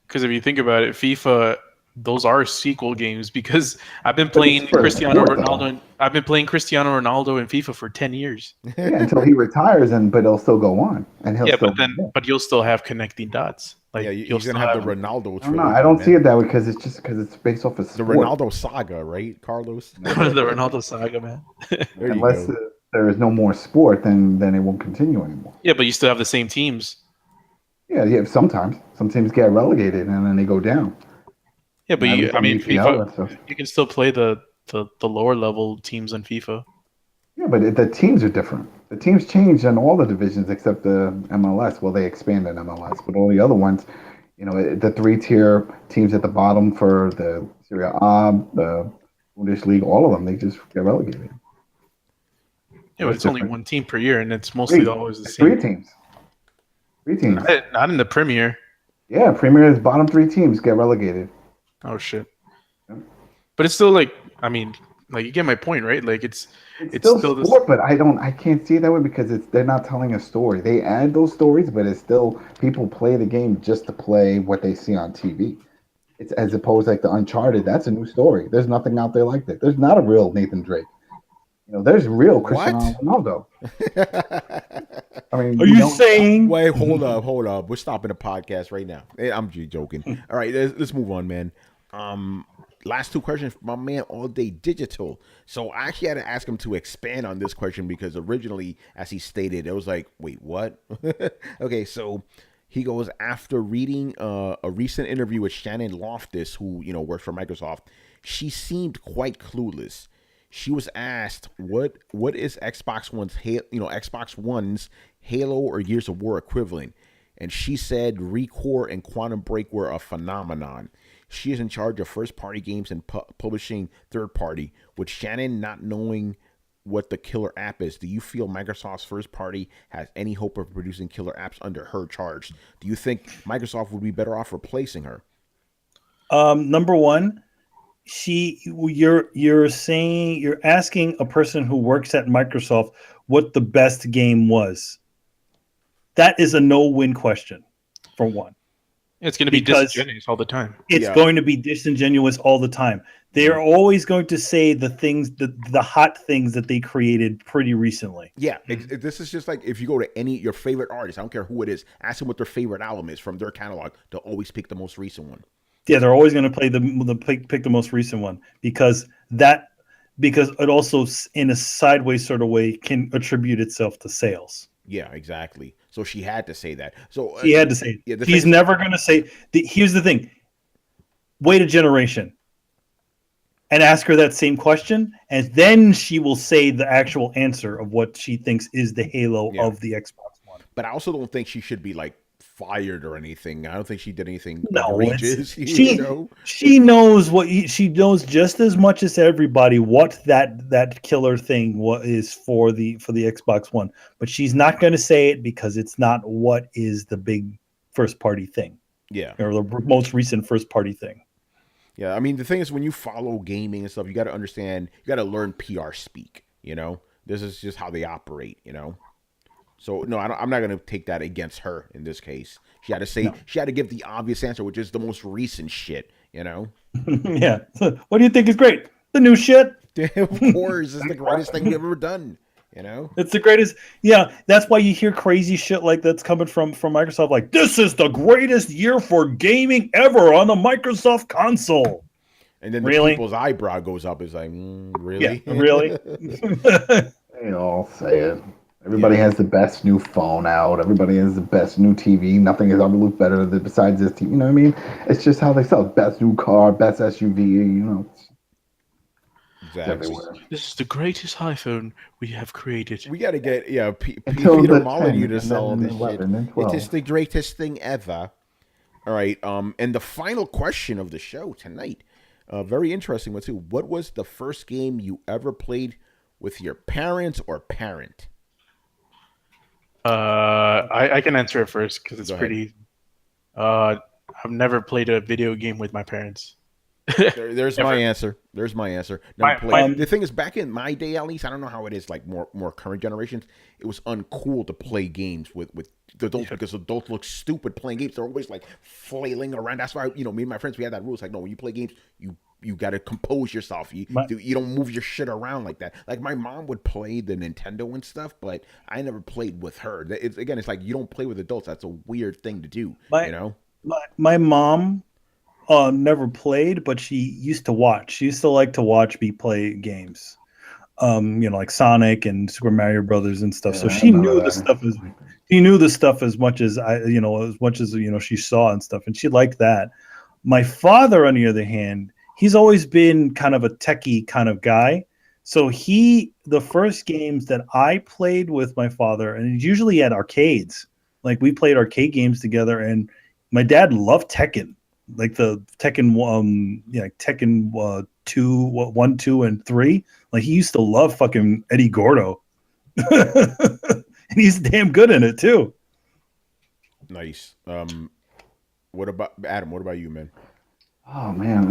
Because if you think about it, FIFA, those are sequel games. Because I've been But playing it's for Cristiano sport, though. Ronaldo. I've been playing Cristiano Ronaldo in FIFA for 10 years. Yeah, until he retires, but he'll still go on, and he'll Yeah, still. but you'll still have connecting dots. Like Yeah, you'll you're still gonna have have the Ronaldo. I don't know. I don't see it that way because it's based off of The sport. Ronaldo saga, right, Carlos? the Ronaldo saga, man. There you Unless go. there is no more sport, then it won't continue anymore. Yeah, but you still have the same teams. Yeah. Sometimes some teams get relegated and then they go down. Yeah, but At you, least I on mean, EPL FIFA, and stuff. you can still play the lower level teams in FIFA. Yeah, but the teams are different. The teams changed in all the divisions except the MLS. Well, they expanded MLS, but all the other ones, the 3-tier teams at the bottom for the Serie A, the Bundesliga, all of them, they just get relegated. Yeah, but That's it's only different. one team per year, and it's mostly Three. always the Three same. teams. Three teams. Not in the Premier. Yeah, Premier's bottom 3 teams get relegated. Oh shit! Yeah. But it's still like, I mean, like you get my point, right? Like it's still still this- sport, but I can't see it that way because they're not telling a story. They add those stories, but it's still people play the game just to play what they see on TV. It's as opposed like the Uncharted. That's a new story. There's nothing out there like that. There's not a real Nathan Drake. There's real Cristiano Ronaldo. I mean, Are you saying? Wait, hold up. We're stopping the podcast right now. I'm just joking. All right, let's move on, man. Last 2 questions from my man All Day Digital. So I actually had to ask him to expand on this question because originally, as he stated, it was like, wait, what? Okay, so he goes, after reading a recent interview with Shannon Loftis, who works for Microsoft, she seemed quite clueless. She was asked what is Xbox One's Halo or Gears of War equivalent, and she said ReCore and Quantum Break were a phenomenon. She is in charge of first-party games and publishing third-party. With Shannon not knowing what the killer app is, do you feel Microsoft's first-party has any hope of producing killer apps under her charge? Do you think Microsoft would be better off replacing her? Number one, you're asking a person who works at Microsoft what the best game was. That is a no-win question, for one. it's going to be Because disingenuous all the time. It's going to be disingenuous all the time. They are always going to say the things, the hot things that they created pretty recently. Yeah, this is just like if you go to your favorite artist, I don't care who it is, ask them what their favorite album is from their catalog. They'll always pick the most recent one. Yeah, they're always going to play pick the most recent one because it also, in a sideways sort of way, can attribute itself to sales. Yeah, exactly. So she had to say that. So She had to say yeah, she's never going to say. Here's the thing: wait a generation and ask her that same question, and then she will say the actual answer of what she thinks is the Halo of the Xbox One. But I also don't think she should be like fired or anything. I don't think she did anything No, outrageous. she knows she knows just as much as everybody what that killer thing is for the Xbox One, but she's not going to say it because it's not what is the big first party thing. Yeah, or the most recent first party thing. Yeah, I mean the thing is when you follow gaming and stuff, you got to understand, you got to learn PR speak. This is just how they operate. So no, I'm not gonna take that against her in this case. She had to say, she had to give the obvious answer, which is the most recent shit. Yeah. What do you think is great? The new shit. Of course, it's the greatest thing you've ever done. It's the greatest. Yeah, that's why you hear crazy shit like that's coming from Microsoft. Like, this is the greatest year for gaming ever on the Microsoft console. And then people's eyebrow goes up. Is like, really? Yeah, really? They all say it. Everybody has the best new phone out. Everybody has the best new TV. Nothing has ever looked better than besides this TV. You know what I mean? It's just how they sell. Best new car, best SUV. You know, it's Exactly. everywhere. This is the greatest iPhone we have created. We got to get Until Peter the Molyneux 10, to and sell all then this 11, and shit. 12. It is the greatest thing ever. All right. And the final question of the show tonight, very interesting one too. What was the first game you ever played with your parents or parent? I can answer it first because it's Go ahead. pretty. I've never played a video game with my parents. There's my answer. There's my answer. The thing is, back in my day, at least, I don't know how it is like more current generations. It was uncool to play games with the adults because adults look stupid playing games. They're always like flailing around. That's why me and my friends, we had that rule. It's like, no, when you play games, you got to compose yourself. You don't move your shit around like that. Like my mom would play the Nintendo and stuff, but I never played with her. It's like you don't play with adults. That's a weird thing to do. My mom never played, but she used to watch. She used to like to watch me play games. Like Sonic and Super Mario Brothers and stuff. So she knew the stuff as much as she saw and stuff, and she liked that. My father, on the other hand, he's always been kind of a techie kind of guy. So the first games that I played with my father, and usually at arcades, like we played arcade games together, and my dad loved Tekken. Like the Tekken, Tekken 2, 1, 2, and 3. Like he used to love fucking Eddie Gordo, and he's damn good in it too. Nice. What about Adam? What about you, man? Oh man,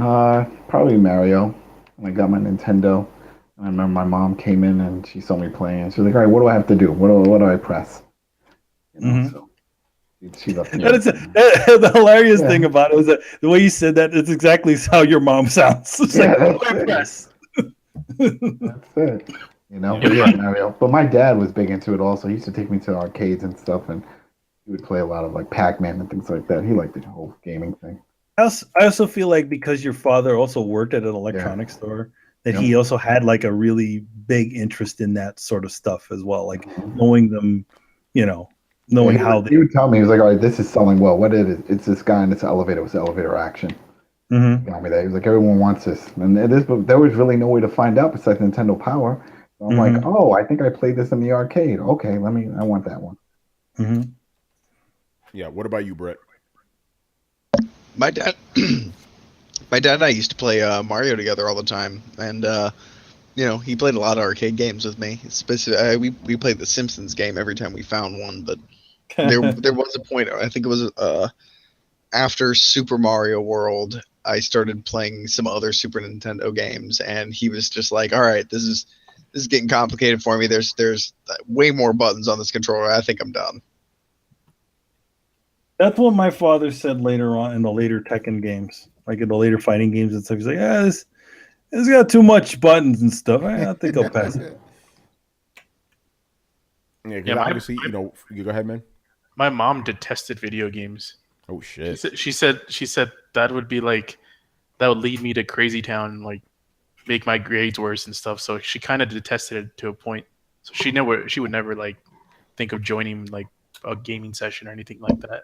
probably Mario. When I got my Nintendo, I remember my mom came in and she saw me playing. She was like, "All right, what do I have to do? What do I press?" So she left me. The hilarious thing about it was that the way you said that, it's exactly how your mom sounds. It's that's it. But yeah, Mario. But my dad was big into it also. He used to take me to arcades and stuff, and he would play a lot of like Pac-Man and things like that. He liked the whole gaming thing. I also feel like because your father also worked at an electronics store, that he also had like a really big interest in that sort of stuff as well, like knowing them, knowing how they. He would tell me, he was like, "All right, this is selling well. What it is? It's this guy in this elevator with elevator action." Mm-hmm. He told me that. He was like, "Everyone wants this," and but there was really no way to find out besides Nintendo Power. So I'm like, "Oh, I think I played this in the arcade. Okay, I want that one." Mm-hmm. Yeah. What about you, Brett? My dad and I used to play Mario together all the time, and he played a lot of arcade games with me. We played the Simpsons game every time we found one, but there was a point, I think it was after Super Mario World, I started playing some other Super Nintendo games, and he was just like, "All right, this is getting complicated for me. There's way more buttons on this controller. I think I'm done." That's what my father said later on in the later Tekken games, like in the later fighting games and stuff. He's like, this got too much buttons and stuff. I think I'll pass it. Yeah, obviously, you go ahead, man. My mom detested video games. Oh shit. She said that would lead me to crazy town and like make my grades worse and stuff. So she kind of detested it to a point. So she would never like think of joining like a gaming session or anything like that.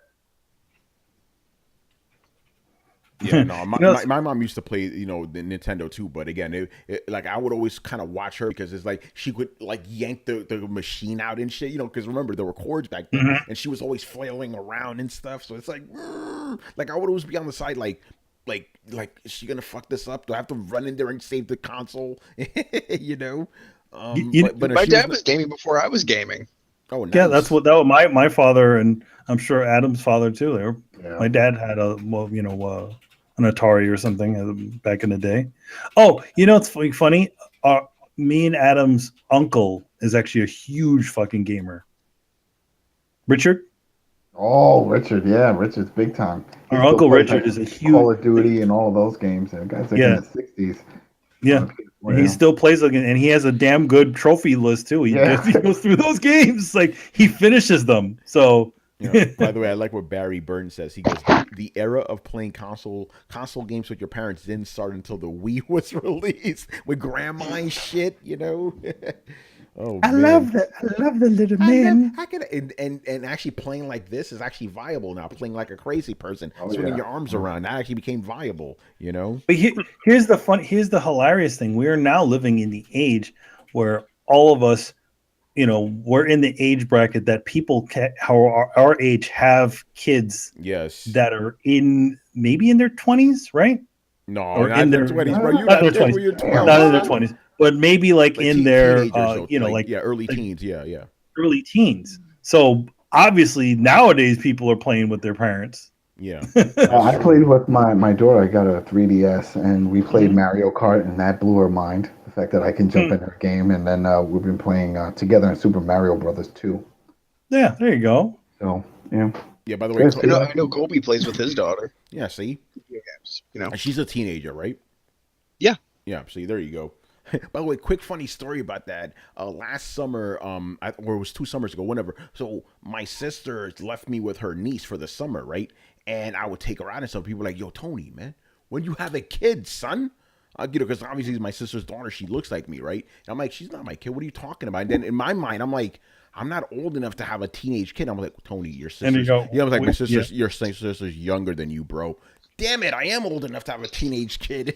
Yeah, no, my mom used to play, the Nintendo too, but again, like I would always kind of watch her because it's like she would like yank the machine out and shit, because remember there were cords back then, and she was always flailing around and stuff. So it's like I would always be on the side like is she gonna fuck this up? Do I have to run in there and save the console? But my dad was gaming before I was gaming. Oh, nice. Yeah, that was my father, and I'm sure Adam's father too. My dad had an Atari or something back in the day. Oh, it's funny. Me and Adam's uncle is actually a huge fucking gamer. Richard. Oh, Richard, yeah, Richard's big time. Our uncle Richard is a huge Call of Duty and all of those games. And guys like in the 60s. Yeah. He still plays again, and he has a damn good trophy list too. He goes through those games, like he finishes them. So, by the way, I like what Barry Burns says. He goes, "The era of playing console games with your parents didn't start until the Wii was released with grandma and shit." Oh, I man. love that. I love the little man. I can and actually playing like this is actually viable now. Playing like a crazy person, Oh, swinging yeah. your arms around, that actually became viable. You know? But here's the hilarious thing. We are now living in the age where all of us, we're in the age bracket that people our age have kids Yes. that are maybe in their 20s, right? No, Or not in in their their 20s, bro. You not got their kids 20s, when you're Damn. 12. not in their 20s, but maybe like in their teenagers, like early like teens. Yeah. early teens. So obviously nowadays people are playing with their parents. Yeah. I played with my daughter. I got a 3DS, and we played Mario Kart, and that blew her mind. The fact that I can jump in her game, and then we've been playing together in Super Mario Brothers 2. Yeah, there you go. So yeah, Yeah, by the Good. way, I know Colby plays with his daughter. yeah, see? You know. She's a teenager, right? Yeah. Yeah, see, there you go. By the way, quick funny story about that. Last summer, or it was 2 summers ago, whatever. So my sister left me with her niece for the summer, right? And I would take her out and some people were like, yo, Tony, man, when you have a kid, son? Because obviously my sister's daughter, she looks like me, right? And I'm like, she's not my kid. What are you talking about? And then in my mind, I'm like, I'm not old enough to have a teenage kid. I'm like, Tony, your sister's. And you go, Yeah, I was like, my yeah. sister's, your sister's younger than you, bro. Damn it, I am old enough to have a teenage kid.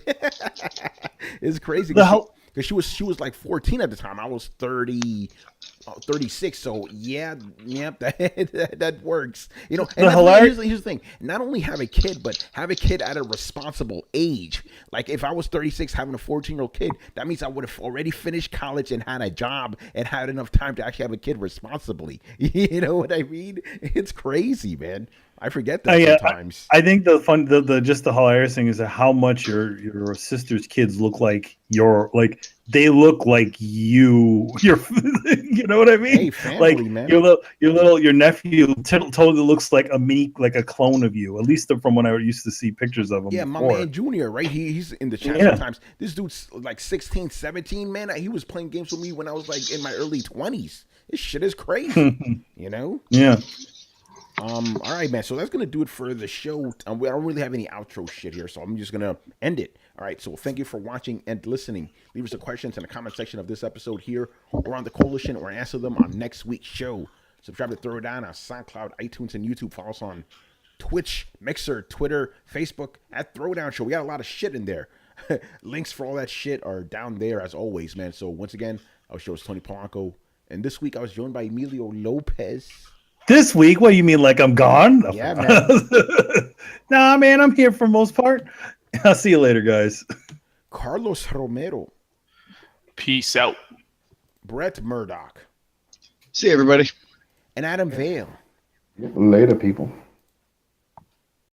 It's crazy because she was like 14 at the time. I was 36. So yeah, that works. You know, and here's the thing: not only have a kid, but have a kid at a responsible age. Like if I was 36 having a 14-year-old kid, that means I would have already finished college and had a job and had enough time to actually have a kid responsibly. You know what I mean? It's crazy, man. I forget that sometimes. I think the hilarious thing is that how much your sister's kids look like they look like you. You know what I mean? Hey, family, like man. your nephew totally looks like a clone of you. At least from when I used to see pictures of him. Yeah, before. my man Junior, right? He's in the chat sometimes. This dude's like 16, 17, man. He was playing games with me when I was like in my early 20s. This shit is crazy. You know? Yeah. All right, man. So that's gonna do it for the show. I don't really have any outro shit here, so I'm just gonna end it. All right. So thank you for watching and listening. Leave us some questions in the comment section of this episode here, or on the Coalition, or answer them on next week's show. Subscribe to Throwdown on SoundCloud, iTunes, and YouTube. Follow us on Twitch, Mixer, Twitter, Facebook at Throwdown Show. We got a lot of shit in there. Links for all that shit are down there as always, man. So once again, our show is Tony Polanco, and this week I was joined by Emilio Lopez. This week? What, you mean like I'm gone? Yeah, man. Nah, man, I'm here for most part. I'll see you later, guys. Carlos Romero. Peace out. Brett Murdoch. See you, everybody. And Adam Vale. later, people.